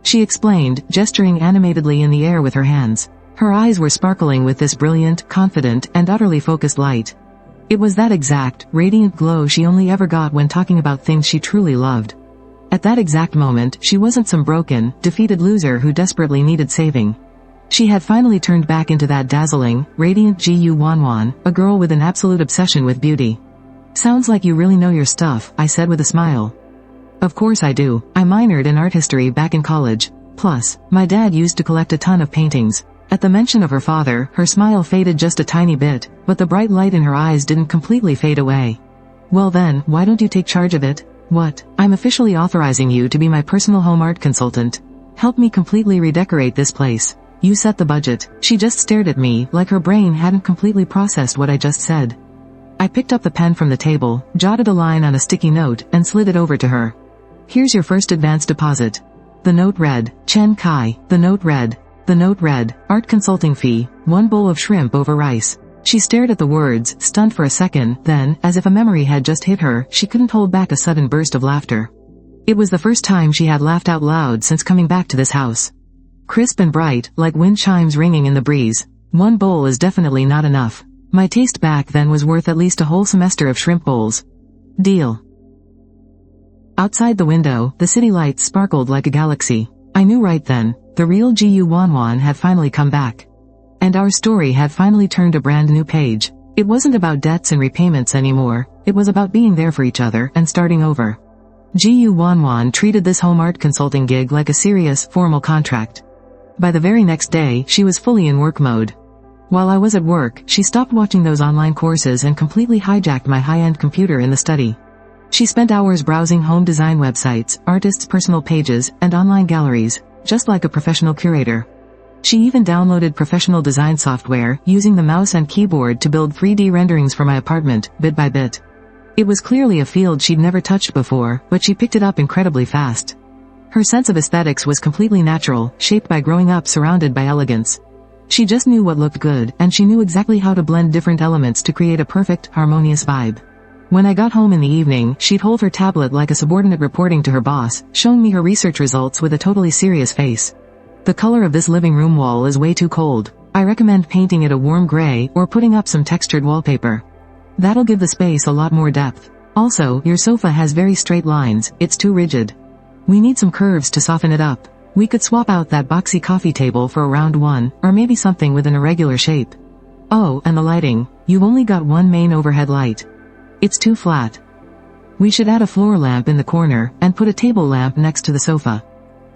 She explained, gesturing animatedly in the air with her hands. Her eyes were sparkling with this brilliant, confident, and utterly focused light. It was that exact, radiant glow she only ever got when talking about things she truly loved. At that exact moment, she wasn't some broken, defeated loser who desperately needed saving. She had finally turned back into that dazzling, radiant Gu Wanwan, a girl with an absolute obsession with beauty. Sounds like you really know your stuff, I said with a smile. Of course I do. I minored in art history back in college. Plus, my dad used to collect a ton of paintings. At the mention of her father, her smile faded just a tiny bit, but the bright light in her eyes didn't completely fade away. Well then, why don't you take charge of it? What? I'm officially authorizing you to be my personal home art consultant. Help me completely redecorate this place. You set the budget. She just stared at me, like her brain hadn't completely processed what I just said. I picked up the pen from the table, jotted a line on a sticky note, and slid it over to her. Here's your first advance deposit. The note read, Chen Kai. The note read, art consulting fee, 1 bowl of shrimp over rice. She stared at the words, stunned for a second, then, as if a memory had just hit her, she couldn't hold back a sudden burst of laughter. It was the first time she had laughed out loud since coming back to this house. Crisp and bright, like wind chimes ringing in the breeze. 1 bowl is definitely not enough. My taste back then was worth at least a whole semester of shrimp bowls. Deal. Outside the window, the city lights sparkled like a galaxy. I knew right then, the real Gu Wanwan had finally come back. And our story had finally turned a brand new page. It wasn't about debts and repayments anymore, it was about being there for each other and starting over. Gu Wanwan treated this home art consulting gig like a serious, formal contract. By the very next day, she was fully in work mode. While I was at work, she stopped watching those online courses and completely hijacked my high-end computer in the study. She spent hours browsing home design websites, artists' personal pages, and online galleries, just like a professional curator. She even downloaded professional design software, using the mouse and keyboard to build 3D renderings for my apartment, bit by bit. It was clearly a field she'd never touched before, but she picked it up incredibly fast. Her sense of aesthetics was completely natural, shaped by growing up surrounded by elegance. She just knew what looked good, and she knew exactly how to blend different elements to create a perfect, harmonious vibe. When I got home in the evening, she'd hold her tablet like a subordinate reporting to her boss, showing me her research results with a totally serious face. The color of this living room wall is way too cold. I recommend painting it a warm gray, or putting up some textured wallpaper. That'll give the space a lot more depth. Also, your sofa has very straight lines, it's too rigid. We need some curves to soften it up. We could swap out that boxy coffee table for a round one, or maybe something with an irregular shape. Oh, and the lighting. You've only got one main overhead light. It's too flat. We should add a floor lamp in the corner, and put a table lamp next to the sofa.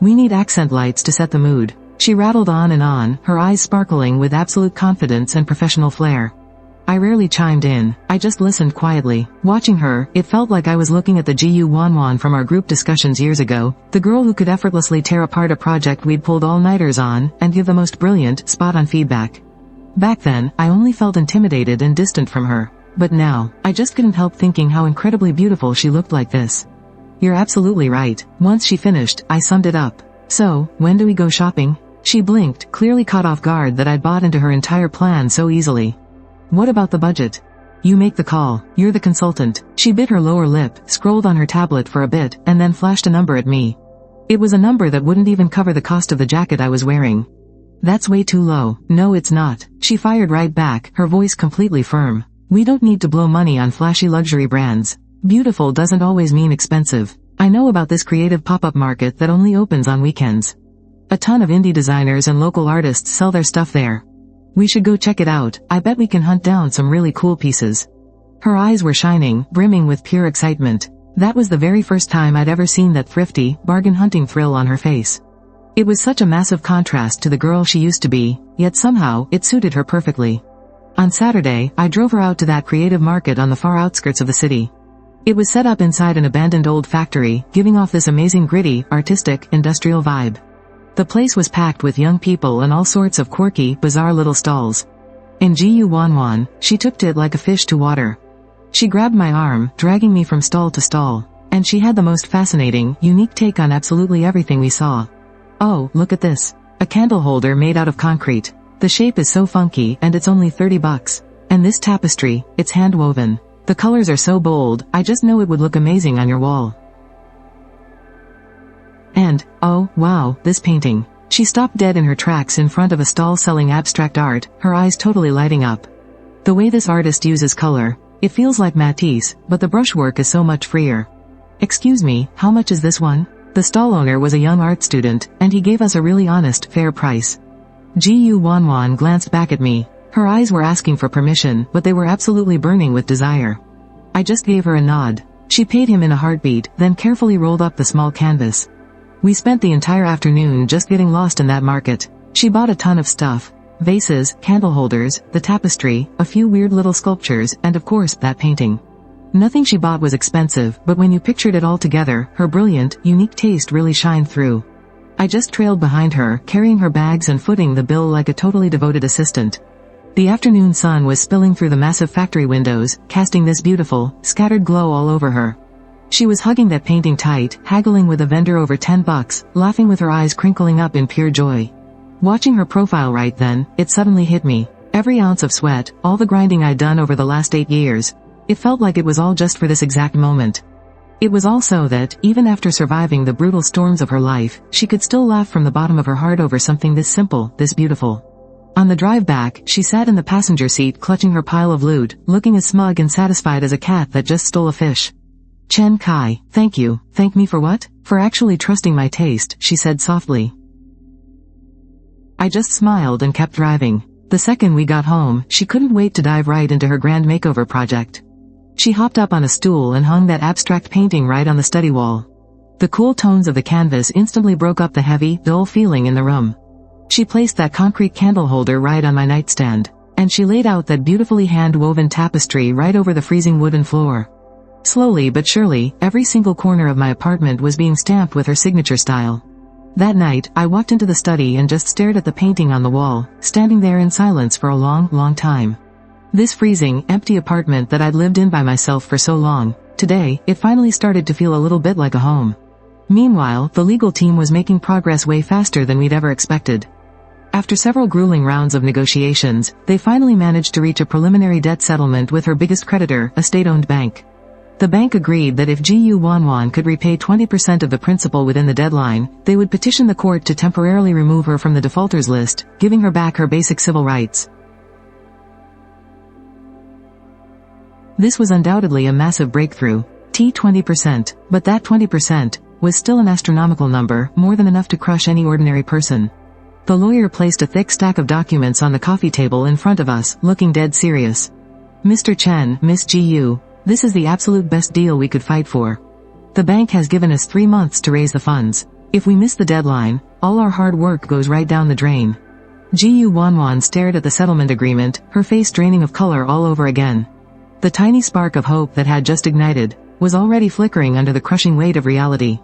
We need accent lights to set the mood. She rattled on, her eyes sparkling with absolute confidence and professional flair. I rarely chimed in, I just listened quietly. Watching her, it felt like I was looking at the Gu Wanwan from our group discussions years ago, the girl who could effortlessly tear apart a project we'd pulled all-nighters on, and give the most brilliant, spot-on feedback. Back then, I only felt intimidated and distant from her. But now, I just couldn't help thinking how incredibly beautiful she looked like this. You're absolutely right. Once she finished, I summed it up. So, when do we go shopping? She blinked, clearly caught off guard that I'd bought into her entire plan so easily. What about the budget? You make the call. You're the consultant. She bit her lower lip, scrolled on her tablet for a bit, and then flashed a number at me. It was a number that wouldn't even cover the cost of the jacket I was wearing. That's way too low. No, it's not. She fired right back, her voice completely firm. We don't need to blow money on flashy luxury brands. Beautiful doesn't always mean expensive. I know about this creative pop-up market that only opens on weekends. A ton of indie designers and local artists sell their stuff there. We should go check it out. I bet we can hunt down some really cool pieces. Her eyes were shining, brimming with pure excitement. That was the very first time I'd ever seen that thrifty, bargain hunting thrill on her face. It was such a massive contrast to the girl she used to be, yet somehow, it suited her perfectly. On Saturday, I drove her out to that creative market on the far outskirts of the city. It was set up inside an abandoned old factory, giving off this amazing gritty, artistic, industrial vibe. The place was packed with young people and all sorts of quirky, bizarre little stalls. In Gu Wanwan, she took to it like a fish to water. She grabbed my arm, dragging me from stall to stall, and she had the most fascinating, unique take on absolutely everything we saw. Oh, look at this. A candle holder made out of concrete. The shape is so funky, and it's only $30. And this tapestry, it's hand-woven. The colors are so bold, I just know it would look amazing on your wall. And, oh, wow, this painting. She stopped dead in her tracks in front of a stall selling abstract art, her eyes totally lighting up. The way this artist uses color, it feels like Matisse, but the brushwork is so much freer. Excuse me, how much is this one? The stall owner was a young art student, and he gave us a really honest, fair price. Gu Wanwan glanced back at me. Her eyes were asking for permission, but they were absolutely burning with desire. I just gave her a nod. She paid him in a heartbeat, then carefully rolled up the small canvas. We spent the entire afternoon just getting lost in that market. She bought a ton of stuff. Vases, candle holders, the tapestry, a few weird little sculptures, and of course, that painting. Nothing she bought was expensive, but when you pictured it all together, her brilliant, unique taste really shined through. I just trailed behind her, carrying her bags and footing the bill like a totally devoted assistant. The afternoon sun was spilling through the massive factory windows, casting this beautiful, scattered glow all over her. She was hugging that painting tight, haggling with a vendor over $10, laughing with her eyes crinkling up in pure joy. Watching her profile right then, it suddenly hit me. Every ounce of sweat, all the grinding I'd done over the last 8 years. It felt like it was all just for this exact moment. It was also that, even after surviving the brutal storms of her life, she could still laugh from the bottom of her heart over something this simple, this beautiful. On the drive back, she sat in the passenger seat clutching her pile of loot, looking as smug and satisfied as a cat that just stole a fish. Chen Kai, thank you. Thank me for what? For actually trusting my taste, she said softly. I just smiled and kept driving. The second we got home, she couldn't wait to dive right into her grand makeover project. She hopped up on a stool and hung that abstract painting right on the study wall. The cool tones of the canvas instantly broke up the heavy, dull feeling in the room. She placed that concrete candle holder right on my nightstand, and she laid out that beautifully hand-woven tapestry right over the freezing wooden floor. Slowly but surely, every single corner of my apartment was being stamped with her signature style. That night, I walked into the study and just stared at the painting on the wall, standing there in silence for a long, long time. This freezing, empty apartment that I'd lived in by myself for so long, today, it finally started to feel a little bit like a home. Meanwhile, the legal team was making progress way faster than we'd ever expected. After several grueling rounds of negotiations, they finally managed to reach a preliminary debt settlement with her biggest creditor, a state-owned bank. The bank agreed that if Gu Wanwan could repay 20% of the principal within the deadline, they would petition the court to temporarily remove her from the defaulters list, giving her back her basic civil rights. This was undoubtedly a massive breakthrough. 20%. But that 20% was still an astronomical number, more than enough to crush any ordinary person. The lawyer placed a thick stack of documents on the coffee table in front of us, looking dead serious. Mr. Chen, Miss Gu, this is the absolute best deal we could fight for. The bank has given us 3 months to raise the funds. If we miss the deadline, all our hard work goes right down the drain. Gu Wanwan stared at the settlement agreement, her face draining of color all over again. The tiny spark of hope that had just ignited was already flickering under the crushing weight of reality.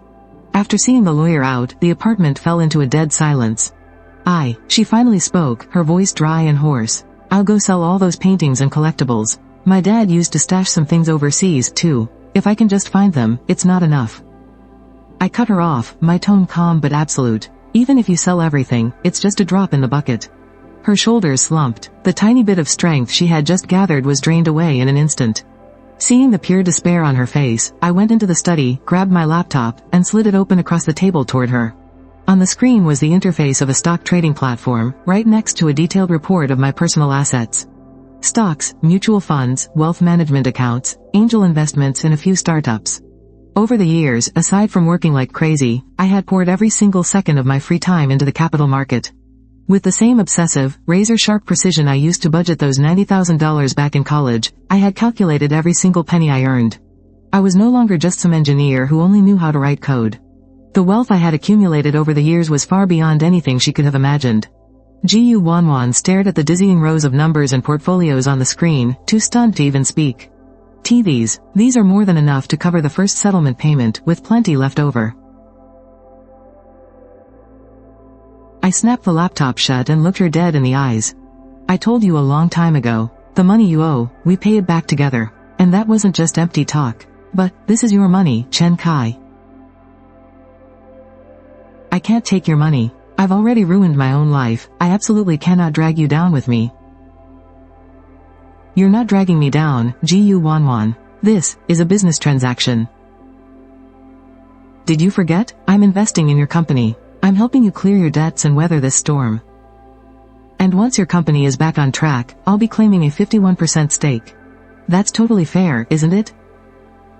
After seeing the lawyer out, the apartment fell into a dead silence. She finally spoke, her voice dry and hoarse. I'll go sell all those paintings and collectibles. My dad used to stash some things overseas, too. If I can just find them, it's not enough. I cut her off, my tone calm but absolute. Even if you sell everything, it's just a drop in the bucket. Her shoulders slumped. The tiny bit of strength she had just gathered was drained away in an instant. Seeing the pure despair on her face, I went into the study, grabbed my laptop, and slid it open across the table toward her. On the screen was the interface of a stock trading platform, right next to a detailed report of my personal assets. Stocks, mutual funds, wealth management accounts, angel investments in a few startups. Over the years, aside from working like crazy, I had poured every single second of my free time into the capital market. With the same obsessive, razor-sharp precision I used to budget those $90,000 back in college, I had calculated every single penny I earned. I was no longer just some engineer who only knew how to write code. The wealth I had accumulated over the years was far beyond anything she could have imagined. Gu Wanwan stared at the dizzying rows of numbers and portfolios on the screen, too stunned to even speak. These are more than enough to cover the first settlement payment, with plenty left over. I snapped the laptop shut and looked her dead in the eyes. I told you a long time ago, the money you owe, we pay it back together. And that wasn't just empty talk. But, this is your money, Chen Kai. I can't take your money. I've already ruined my own life. I absolutely cannot drag you down with me. You're not dragging me down, Gu Wanwan. This is a business transaction. Did you forget? I'm investing in your company. I'm helping you clear your debts and weather this storm. And once your company is back on track, I'll be claiming a 51% stake. That's totally fair, isn't it?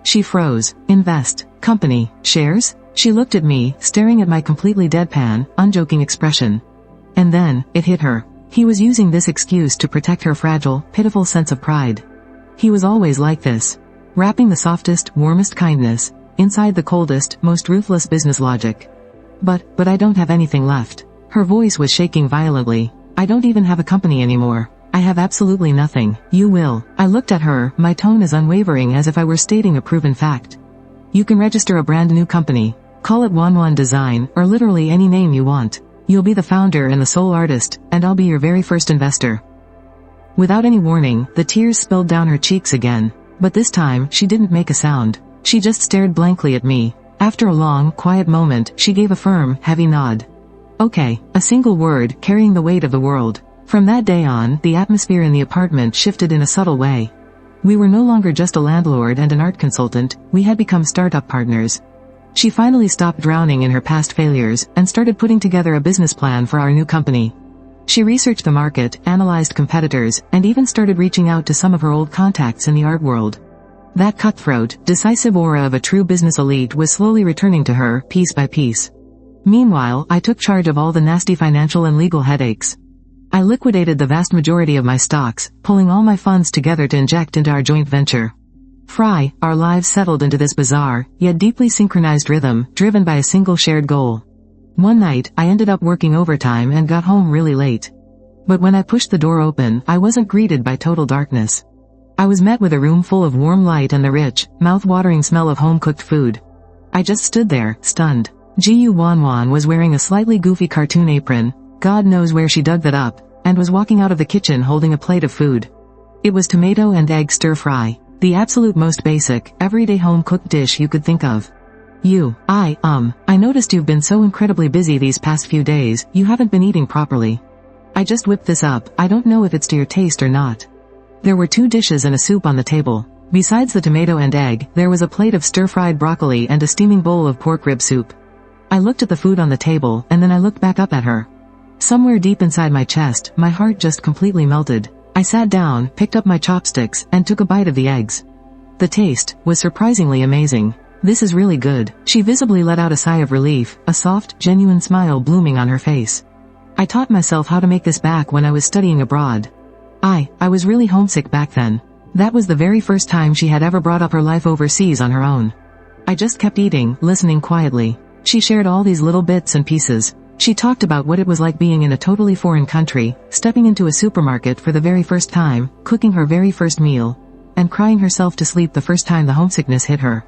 She froze. Invest. Company. Shares? She looked at me, staring at my completely deadpan, unjoking expression. And then, it hit her. He was using this excuse to protect her fragile, pitiful sense of pride. He was always like this. Wrapping the softest, warmest kindness inside the coldest, most ruthless business logic. But I don't have anything left. Her voice was shaking violently. I don't even have a company anymore. I have absolutely nothing. You will. I looked at her, my tone as unwavering as if I were stating a proven fact. You can register a brand new company. Call it Wanwan Design, or literally any name you want. You'll be the founder and the sole artist, and I'll be your very first investor. Without any warning, the tears spilled down her cheeks again. But this time, she didn't make a sound. She just stared blankly at me. After a long, quiet moment, she gave a firm, heavy nod. Okay, a single word, carrying the weight of the world. From that day on, the atmosphere in the apartment shifted in a subtle way. We were no longer just a landlord and an art consultant, we had become startup partners. She finally stopped drowning in her past failures, and started putting together a business plan for our new company. She researched the market, analyzed competitors, and even started reaching out to some of her old contacts in the art world. That cutthroat, decisive aura of a true business elite was slowly returning to her, piece by piece. Meanwhile, I took charge of all the nasty financial and legal headaches. I liquidated the vast majority of my stocks, pulling all my funds together to inject into our joint venture. Our lives settled into this bizarre, yet deeply synchronized rhythm, driven by a single shared goal. One night, I ended up working overtime and got home really late. But when I pushed the door open, I wasn't greeted by total darkness. I was met with a room full of warm light and the rich, mouth-watering smell of home-cooked food. I just stood there, stunned. Jiyu Wanwan was wearing a slightly goofy cartoon apron, God knows where she dug that up, and was walking out of the kitchen holding a plate of food. It was tomato and egg stir-fry, the absolute most basic, everyday home-cooked dish you could think of. I noticed you've been so incredibly busy these past few days, you haven't been eating properly. I just whipped this up, I don't know if it's to your taste or not. There were 2 dishes and a soup on the table. Besides the tomato and egg, there was a plate of stir-fried broccoli and a steaming bowl of pork rib soup. I looked at the food on the table, and then I looked back up at her. Somewhere deep inside my chest, my heart just completely melted. I sat down, picked up my chopsticks, and took a bite of the eggs. The taste was surprisingly amazing. This is really good. She visibly let out a sigh of relief, a soft, genuine smile blooming on her face. I taught myself how to make this back when I was studying abroad. I was really homesick back then. That was the very first time she had ever brought up her life overseas on her own. I just kept eating, listening quietly. She shared all these little bits and pieces. She talked about what it was like being in a totally foreign country, stepping into a supermarket for the very first time, cooking her very first meal, and crying herself to sleep the first time the homesickness hit her.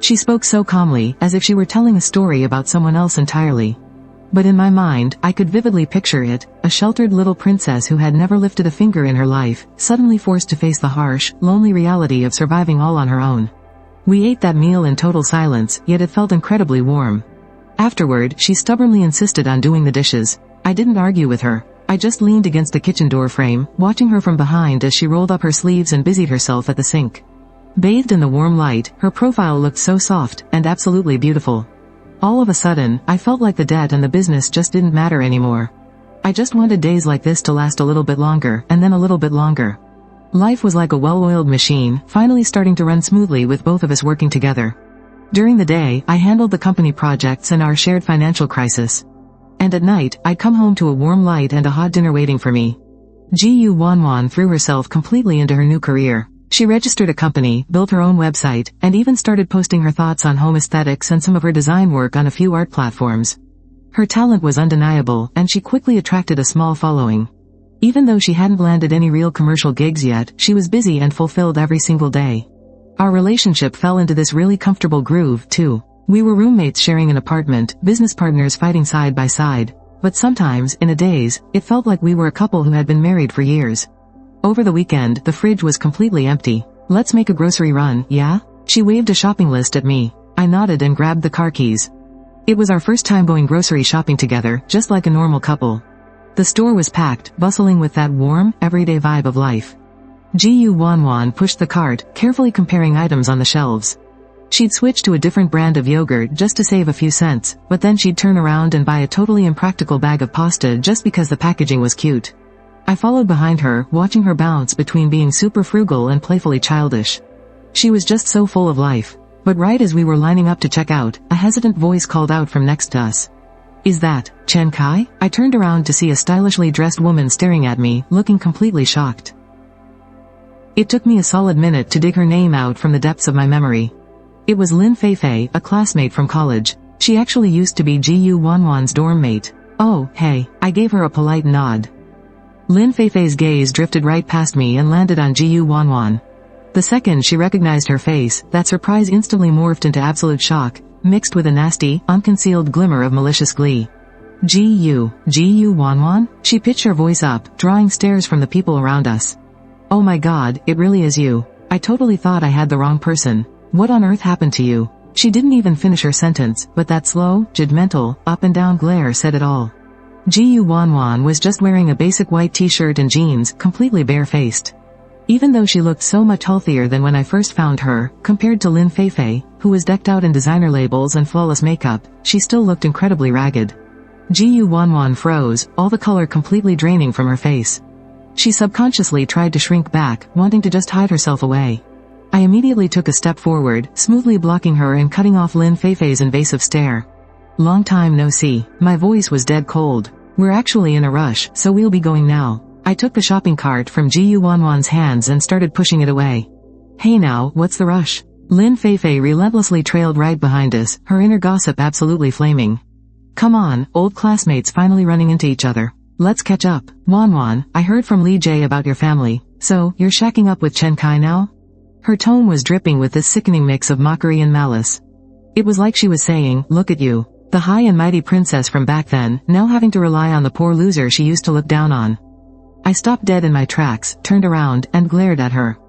She spoke so calmly, as if she were telling a story about someone else entirely. But in my mind, I could vividly picture it, a sheltered little princess who had never lifted a finger in her life, suddenly forced to face the harsh, lonely reality of surviving all on her own. We ate that meal in total silence, yet it felt incredibly warm. Afterward, she stubbornly insisted on doing the dishes. I didn't argue with her. I just leaned against the kitchen door frame, watching her from behind as she rolled up her sleeves and busied herself at the sink. Bathed in the warm light, her profile looked so soft, and absolutely beautiful. All of a sudden, I felt like the debt and the business just didn't matter anymore. I just wanted days like this to last a little bit longer, and then a little bit longer. Life was like a well-oiled machine, finally starting to run smoothly with both of us working together. During the day, I handled the company projects and our shared financial crisis. And at night, I'd come home to a warm light and a hot dinner waiting for me. Jiyu Wanwan threw herself completely into her new career. She registered a company, built her own website, and even started posting her thoughts on home aesthetics and some of her design work on a few art platforms. Her talent was undeniable, and she quickly attracted a small following. Even though she hadn't landed any real commercial gigs yet, she was busy and fulfilled every single day. Our relationship fell into this really comfortable groove, too. We were roommates sharing an apartment, business partners fighting side by side. But sometimes, in a daze, it felt like we were a couple who had been married for years. Over the weekend, the fridge was completely empty. Let's make a grocery run, yeah? She waved a shopping list at me. I nodded and grabbed the car keys. It was our first time going grocery shopping together, just like a normal couple. The store was packed, bustling with that warm, everyday vibe of life. Jiyu Wanwan pushed the cart, carefully comparing items on the shelves. She'd switch to a different brand of yogurt just to save a few cents, but then she'd turn around and buy a totally impractical bag of pasta just because the packaging was cute. I followed behind her, watching her bounce between being super frugal and playfully childish. She was just so full of life. But right as we were lining up to check out, a hesitant voice called out from next to us. "Is that Chen Kai?" I turned around to see a stylishly dressed woman staring at me, looking completely shocked. It took me a solid minute to dig her name out from the depths of my memory. It was Lin Feifei, a classmate from college. She actually used to be Jiyu Wanwan's dorm mate. "Oh, hey." I gave her a polite nod. Lin Feifei's gaze drifted right past me and landed on Jiyu Wanwan. The second she recognized her face, that surprise instantly morphed into absolute shock, mixed with a nasty, unconcealed glimmer of malicious glee. Jiyu Wanwan? She pitched her voice up, drawing stares from the people around us. "Oh my god, it really is you. I totally thought I had the wrong person. What on earth happened to you?" She didn't even finish her sentence, but that slow, judgmental, up and down glare said it all. Jiyu Wanwan was just wearing a basic white t-shirt and jeans, completely bare-faced. Even though she looked so much healthier than when I first found her, compared to Lin Feifei, who was decked out in designer labels and flawless makeup, she still looked incredibly ragged. Jiyu Wanwan froze, all the color completely draining from her face. She subconsciously tried to shrink back, wanting to just hide herself away. I immediately took a step forward, smoothly blocking her and cutting off Lin Feifei's invasive stare. Long time no see. My voice was dead cold. We're actually in a rush, so we'll be going now. I took the shopping cart from Jiyu Wanwan's hands and started pushing it away. Hey now, what's the rush? Lin Feifei relentlessly trailed right behind us, her inner gossip absolutely flaming. Come on, old classmates finally running into each other. Let's catch up. Wanwan, I heard from Li Jie about your family. So, you're shacking up with Chen Kai now? Her tone was dripping with this sickening mix of mockery and malice. It was like she was saying, look at you. The high and mighty princess from back then, now having to rely on the poor loser she used to look down on. I stopped dead in my tracks, turned around, and glared at her.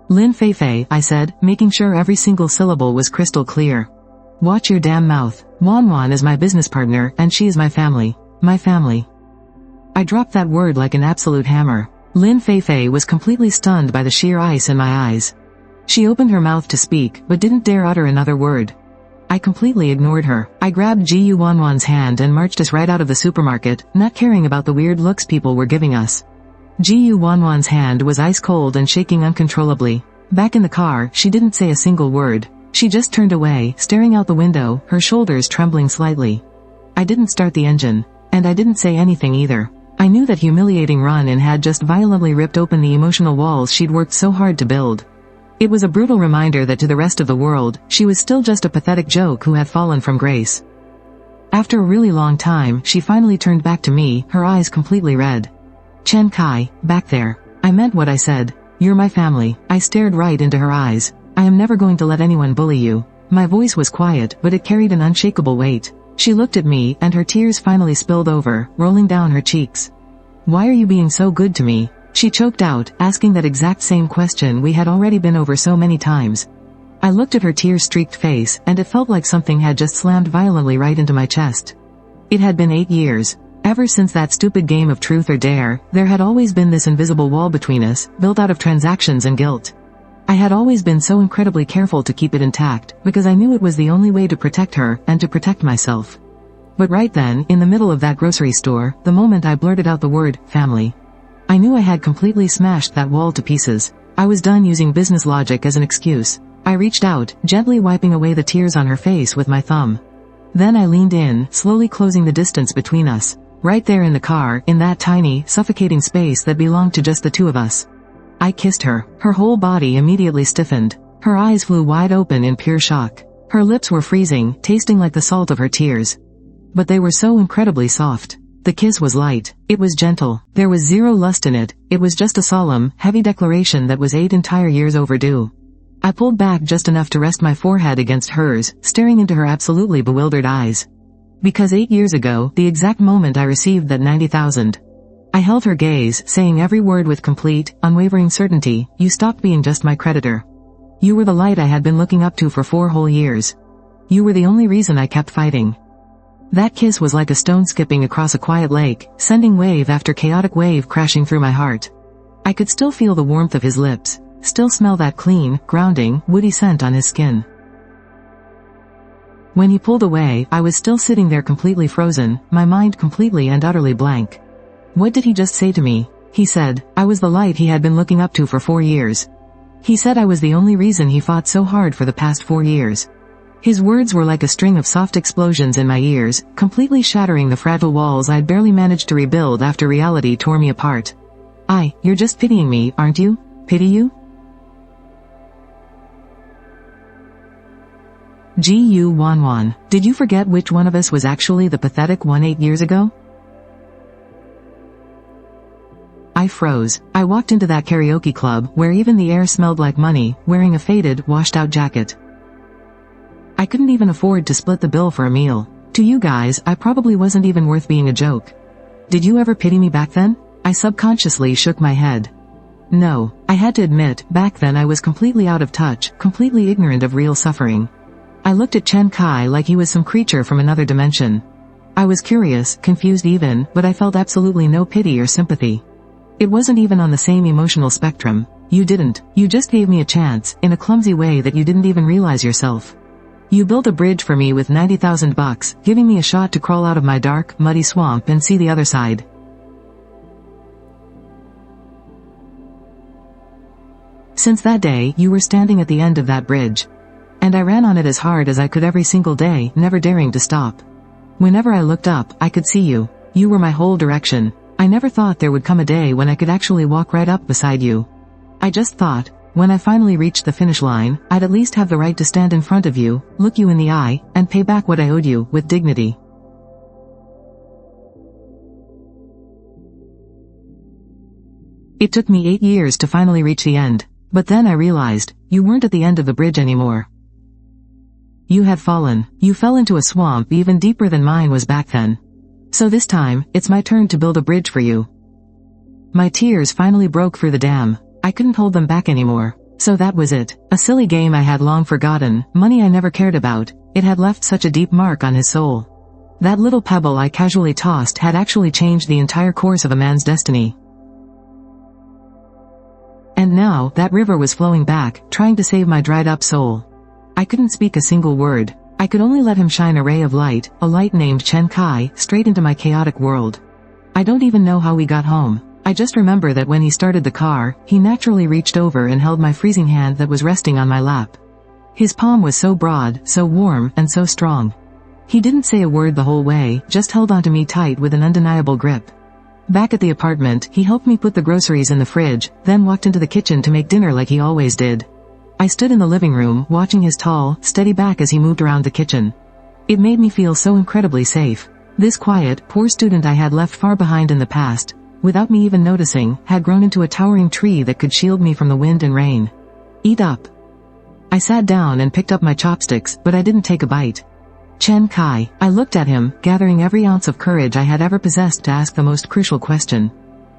Lin Feifei, I said, making sure every single syllable was crystal clear. Watch your damn mouth. Wanwan is my business partner, and she is my family. My family. I dropped that word like an absolute hammer. Lin Feifei was completely stunned by the sheer ice in my eyes. She opened her mouth to speak, but didn't dare utter another word. I completely ignored her. I grabbed Jiyu Wanwan's hand and marched us right out of the supermarket, not caring about the weird looks people were giving us. Jiyu Wanwan's hand was ice cold and shaking uncontrollably. Back in the car, she didn't say a single word. She just turned away, staring out the window, her shoulders trembling slightly. I didn't start the engine. And I didn't say anything either. I knew that humiliating run-in had just violently ripped open the emotional walls she'd worked so hard to build. It was a brutal reminder that to the rest of the world, she was still just a pathetic joke who had fallen from grace. After a really long time, she finally turned back to me, her eyes completely red. Chen Kai, back there. I meant what I said. You're my family. I stared right into her eyes. I am never going to let anyone bully you. My voice was quiet, but it carried an unshakable weight. She looked at me, and her tears finally spilled over, rolling down her cheeks. Why are you being so good to me? She choked out, asking that exact same question we had already been over so many times. I looked at her tear-streaked face, and it felt like something had just slammed violently right into my chest. It had been 8 years. Ever since that stupid game of truth or dare, there had always been this invisible wall between us, built out of transactions and guilt. I had always been so incredibly careful to keep it intact, because I knew it was the only way to protect her, and to protect myself. But right then, in the middle of that grocery store, the moment I blurted out the word, family, I knew I had completely smashed that wall to pieces. I was done using business logic as an excuse. I reached out, gently wiping away the tears on her face with my thumb. Then I leaned in, slowly closing the distance between us. Right there in the car, in that tiny, suffocating space that belonged to just the two of us. I kissed her. Her whole body immediately stiffened. Her eyes flew wide open in pure shock. Her lips were freezing, tasting like the salt of her tears. But they were so incredibly soft. The kiss was light. It was gentle. There was zero lust in it. It was just a solemn, heavy declaration that was 8 entire years overdue. I pulled back just enough to rest my forehead against hers, staring into her absolutely bewildered eyes. Because 8 years ago, the exact moment I received that 90,000. I held her gaze, saying every word with complete, unwavering certainty, you stopped being just my creditor. You were the light I had been looking up to for 4 whole years. You were the only reason I kept fighting. That kiss was like a stone skipping across a quiet lake, sending wave after chaotic wave crashing through my heart. I could still feel the warmth of his lips, still smell that clean, grounding, woody scent on his skin. When he pulled away, I was still sitting there completely frozen, my mind completely and utterly blank. What did he just say to me? He said, I was the light he had been looking up to for 4 years. He said I was the only reason he fought so hard for the past 4 years. His words were like a string of soft explosions in my ears, completely shattering the fragile walls I'd barely managed to rebuild after reality tore me apart. You're just pitying me, aren't you? Pity you? Jiyu Wanwan, did you forget which one of us was actually the pathetic one 8 years ago? I froze. I walked into that karaoke club, where even the air smelled like money, wearing a faded, washed-out jacket. I couldn't even afford to split the bill for a meal. To you guys, I probably wasn't even worth being a joke. Did you ever pity me back then? I subconsciously shook my head. No, I had to admit, back then I was completely out of touch, completely ignorant of real suffering. I looked at Chen Kai like he was some creature from another dimension. I was curious, confused even, but I felt absolutely no pity or sympathy. It wasn't even on the same emotional spectrum. You didn't. You just gave me a chance, in a clumsy way that you didn't even realize yourself. You built a bridge for me with 90,000 bucks, giving me a shot to crawl out of my dark, muddy swamp and see the other side. Since that day, you were standing at the end of that bridge. And I ran on it as hard as I could every single day, never daring to stop. Whenever I looked up, I could see you. You were my whole direction. I never thought there would come a day when I could actually walk right up beside you. I just thought, when I finally reached the finish line, I'd at least have the right to stand in front of you, look you in the eye, and pay back what I owed you, with dignity. It took me 8 years to finally reach the end. But then I realized, you weren't at the end of the bridge anymore. You had fallen. You fell into a swamp even deeper than mine was back then. So this time, it's my turn to build a bridge for you. My tears finally broke through the dam. I couldn't hold them back anymore. So that was it. A silly game I had long forgotten, money I never cared about. It had left such a deep mark on his soul. That little pebble I casually tossed had actually changed the entire course of a man's destiny. And now, that river was flowing back, trying to save my dried-up soul. I couldn't speak a single word. I could only let him shine a ray of light, a light named Chen Kai, straight into my chaotic world. I don't even know how we got home. I just remember that when he started the car, he naturally reached over and held my freezing hand that was resting on my lap. His palm was so broad, so warm, and so strong. He didn't say a word the whole way, just held onto me tight with an undeniable grip. Back at the apartment, he helped me put the groceries in the fridge, then walked into the kitchen to make dinner like he always did. I stood in the living room, watching his tall, steady back as he moved around the kitchen. It made me feel so incredibly safe. This quiet, poor student I had left far behind in the past, without me even noticing, had grown into a towering tree that could shield me from the wind and rain. Eat up. I sat down and picked up my chopsticks, but I didn't take a bite. Chen Kai. I looked at him, gathering every ounce of courage I had ever possessed to ask the most crucial question.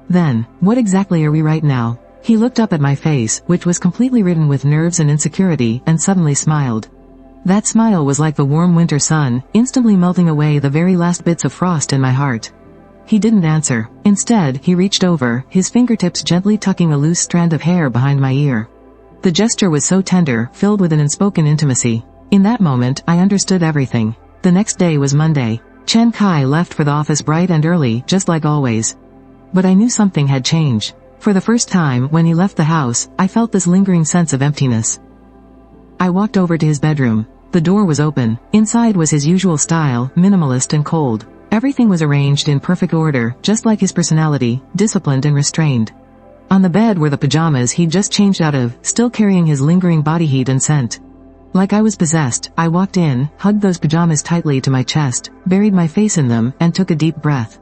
Then, what exactly are we right now? He looked up at my face, which was completely ridden with nerves and insecurity, and suddenly smiled. That smile was like the warm winter sun, instantly melting away the very last bits of frost in my heart. He didn't answer. Instead, he reached over, his fingertips gently tucking a loose strand of hair behind my ear. The gesture was so tender, filled with an unspoken intimacy. In that moment, I understood everything. The next day was Monday. Chen Kai left for the office bright and early, just like always. But I knew something had changed. For the first time, when he left the house, I felt this lingering sense of emptiness. I walked over to his bedroom. The door was open. Inside was his usual style, minimalist and cold. Everything was arranged in perfect order, just like his personality, disciplined and restrained. On the bed were the pajamas he'd just changed out of, still carrying his lingering body heat and scent. Like I was possessed, I walked in, hugged those pajamas tightly to my chest, buried my face in them, and took a deep breath.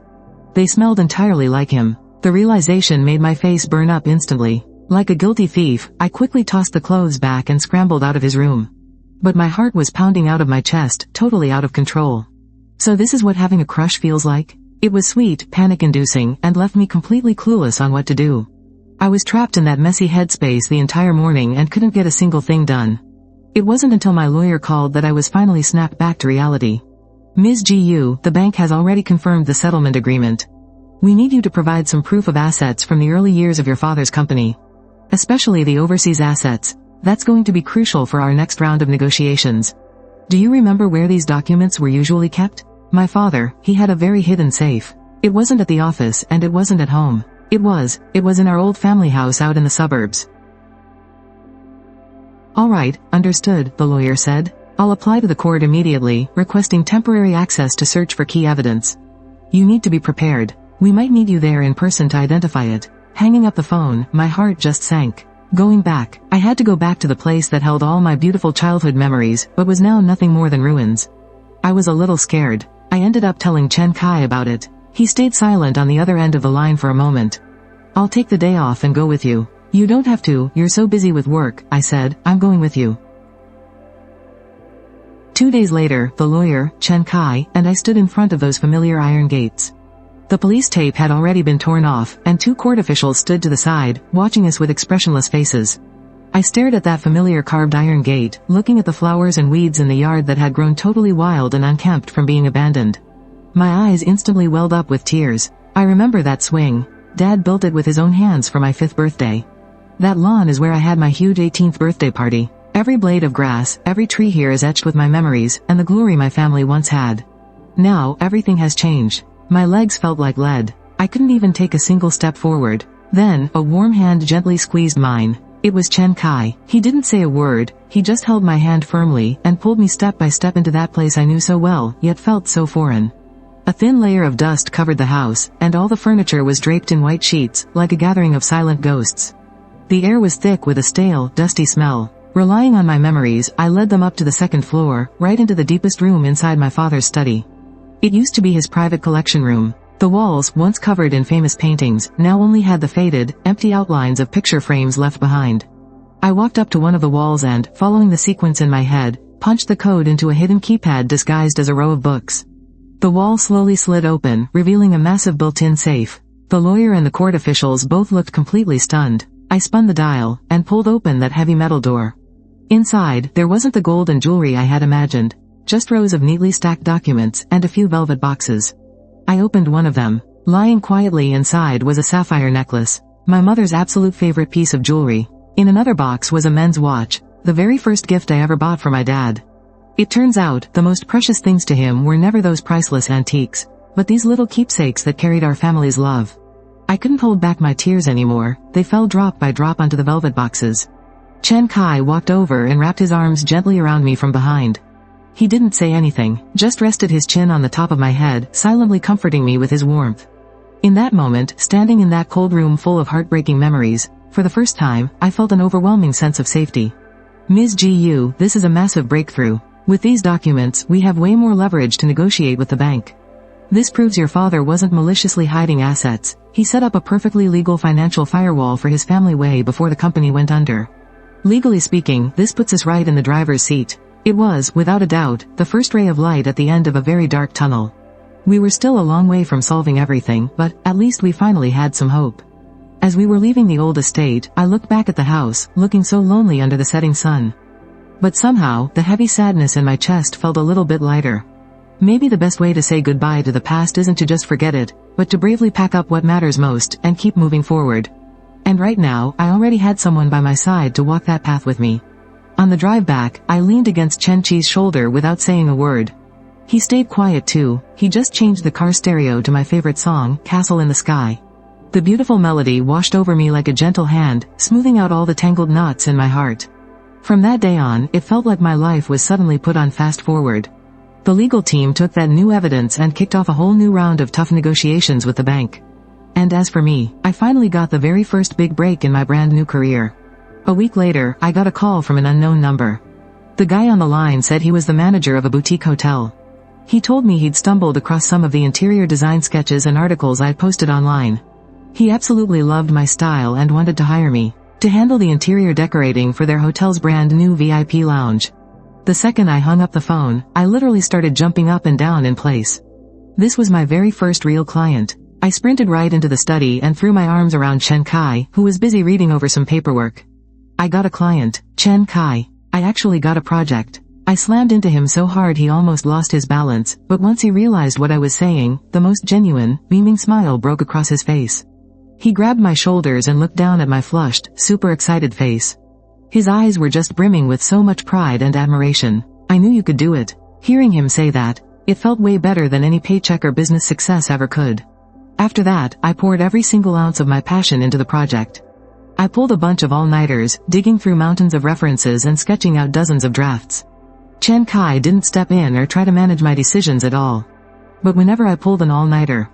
They smelled entirely like him. The realization made my face burn up instantly. Like a guilty thief, I quickly tossed the clothes back and scrambled out of his room. But my heart was pounding out of my chest, totally out of control. So this is what having a crush feels like? It was sweet, panic-inducing, and left me completely clueless on what to do. I was trapped in that messy headspace the entire morning and couldn't get a single thing done. It wasn't until my lawyer called that I was finally snapped back to reality. Ms. Gu, the bank has already confirmed the settlement agreement. We need you to provide some proof of assets from the early years of your father's company. Especially the overseas assets. That's going to be crucial for our next round of negotiations. Do you remember where these documents were usually kept? My father, he had a very hidden safe. It wasn't at the office and it wasn't at home. It was in our old family house out in the suburbs. All right, understood, the lawyer said. I'll apply to the court immediately, requesting temporary access to search for key evidence. You need to be prepared. We might need you there in person to identify it. Hanging up the phone, my heart just sank. Going back, I had to go back to the place that held all my beautiful childhood memories, but was now nothing more than ruins. I was a little scared. I ended up telling Chen Kai about it. He stayed silent on the other end of the line for a moment. I'll take the day off and go with you. You don't have to, you're so busy with work, I said. I'm going with you. 2 days later, the lawyer, Chen Kai, and I stood in front of those familiar iron gates. The police tape had already been torn off, and 2 court officials stood to the side, watching us with expressionless faces. I stared at that familiar carved iron gate, looking at the flowers and weeds in the yard that had grown totally wild and unkempt from being abandoned. My eyes instantly welled up with tears. I remember that swing. Dad built it with his own hands for my 5th birthday. That lawn is where I had my huge 18th birthday party. Every blade of grass, every tree here is etched with my memories, and the glory my family once had. Now, everything has changed. My legs felt like lead. I couldn't even take a single step forward. Then, a warm hand gently squeezed mine. It was Chen Kai. He didn't say a word, he just held my hand firmly and pulled me step by step into that place I knew so well, yet felt so foreign. A thin layer of dust covered the house, and all the furniture was draped in white sheets, like a gathering of silent ghosts. The air was thick with a stale, dusty smell. Relying on my memories, I led them up to the second floor, right into the deepest room inside my father's study. It used to be his private collection room. The walls, once covered in famous paintings, now only had the faded, empty outlines of picture frames left behind. I walked up to one of the walls and, following the sequence in my head, punched the code into a hidden keypad disguised as a row of books. The wall slowly slid open, revealing a massive built-in safe. The lawyer and the court officials both looked completely stunned. I spun the dial, and pulled open that heavy metal door. Inside, there wasn't the gold and jewelry I had imagined. Just rows of neatly stacked documents, and a few velvet boxes. I opened one of them. Lying quietly inside was a sapphire necklace, my mother's absolute favorite piece of jewelry. In another box was a men's watch, the very first gift I ever bought for my dad. It turns out, the most precious things to him were never those priceless antiques, but these little keepsakes that carried our family's love. I couldn't hold back my tears anymore, they fell drop by drop onto the velvet boxes. Chen Kai walked over and wrapped his arms gently around me from behind. He didn't say anything, just rested his chin on the top of my head, silently comforting me with his warmth. In that moment, standing in that cold room full of heartbreaking memories, for the first time, I felt an overwhelming sense of safety. Ms. Gu, this is a massive breakthrough. With these documents, we have way more leverage to negotiate with the bank. This proves your father wasn't maliciously hiding assets. He set up a perfectly legal financial firewall for his family way before the company went under. Legally speaking, this puts us right in the driver's seat. It was, without a doubt, the first ray of light at the end of a very dark tunnel. We were still a long way from solving everything, but at least we finally had some hope. As we were leaving the old estate, I looked back at the house, looking so lonely under the setting sun. But somehow, the heavy sadness in my chest felt a little bit lighter. Maybe the best way to say goodbye to the past isn't to just forget it, but to bravely pack up what matters most, and keep moving forward. And right now, I already had someone by my side to walk that path with me. On the drive back, I leaned against Chen Chi's shoulder without saying a word. He stayed quiet too, he just changed the car stereo to my favorite song, Castle in the Sky. The beautiful melody washed over me like a gentle hand, smoothing out all the tangled knots in my heart. From that day on, it felt like my life was suddenly put on fast forward. The legal team took that new evidence and kicked off a whole new round of tough negotiations with the bank. And as for me, I finally got the very first big break in my brand new career. A week later, I got a call from an unknown number. The guy on the line said he was the manager of a boutique hotel. He told me he'd stumbled across some of the interior design sketches and articles I'd posted online. He absolutely loved my style and wanted to hire me to handle the interior decorating for their hotel's brand new VIP lounge. The second I hung up the phone, I literally started jumping up and down in place. This was my very first real client. I sprinted right into the study and threw my arms around Chen Kai, who was busy reading over some paperwork. I got a client, Chen Kai. I actually got a project. I slammed into him so hard he almost lost his balance, but once he realized what I was saying, the most genuine, beaming smile broke across his face. He grabbed my shoulders and looked down at my flushed, super excited face. His eyes were just brimming with so much pride and admiration. I knew you could do it. Hearing him say that, it felt way better than any paycheck or business success ever could. After that, I poured every single ounce of my passion into the project. I pulled a bunch of all-nighters, digging through mountains of references and sketching out dozens of drafts. Chen Kai didn't step in or try to manage my decisions at all. But whenever I pulled an all-nighter,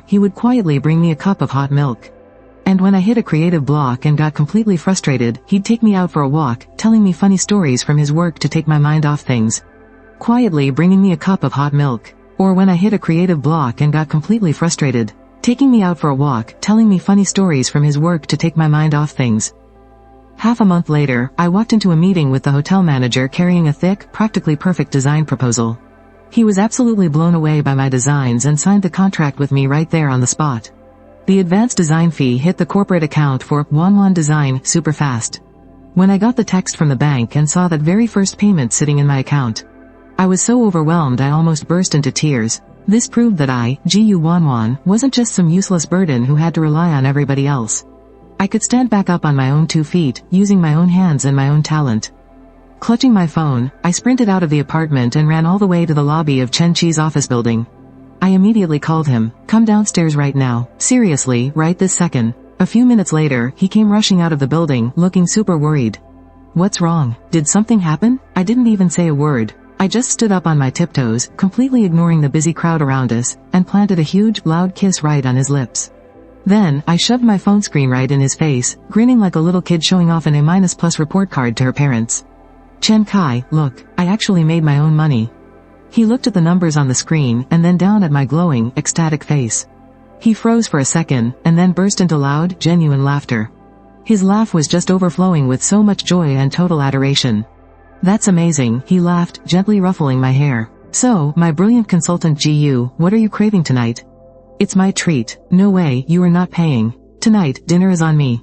he would quietly bring me a cup of hot milk. And when I hit a creative block and got completely frustrated, he'd take me out for a walk, telling me funny stories from his work to take my mind off things. Quietly bringing me a cup of hot milk. Or when I hit a creative block and got completely frustrated, taking me out for a walk, telling me funny stories from his work to take my mind off things. Half a month later, I walked into a meeting with the hotel manager carrying a thick, practically perfect design proposal. He was absolutely blown away by my designs and signed the contract with me right there on the spot. The advanced design fee hit the corporate account for Wanwan Design super fast. When I got the text from the bank and saw that very first payment sitting in my account, I was so overwhelmed I almost burst into tears. This proved that I, Gu Wanwan, wasn't just some useless burden who had to rely on everybody else. I could stand back up on my own 2 feet, using my own hands and my own talent. Clutching my phone, I sprinted out of the apartment and ran all the way to the lobby of Chen Chi's office building. I immediately called him, "Come downstairs right now, seriously, right this second." A few minutes later, he came rushing out of the building, looking super worried. What's wrong? Did something happen? I didn't even say a word. I just stood up on my tiptoes, completely ignoring the busy crowd around us, and planted a huge, loud kiss right on his lips. Then, I shoved my phone screen right in his face, grinning like a little kid showing off an A- report card to her parents. Chen Kai, look, I actually made my own money. He looked at the numbers on the screen, and then down at my glowing, ecstatic face. He froze for a second, and then burst into loud, genuine laughter. His laugh was just overflowing with so much joy and total adoration. That's amazing, he laughed, gently ruffling my hair. So, my brilliant consultant GU, what are you craving tonight? It's my treat. No way, you are not paying. Tonight, dinner is on me.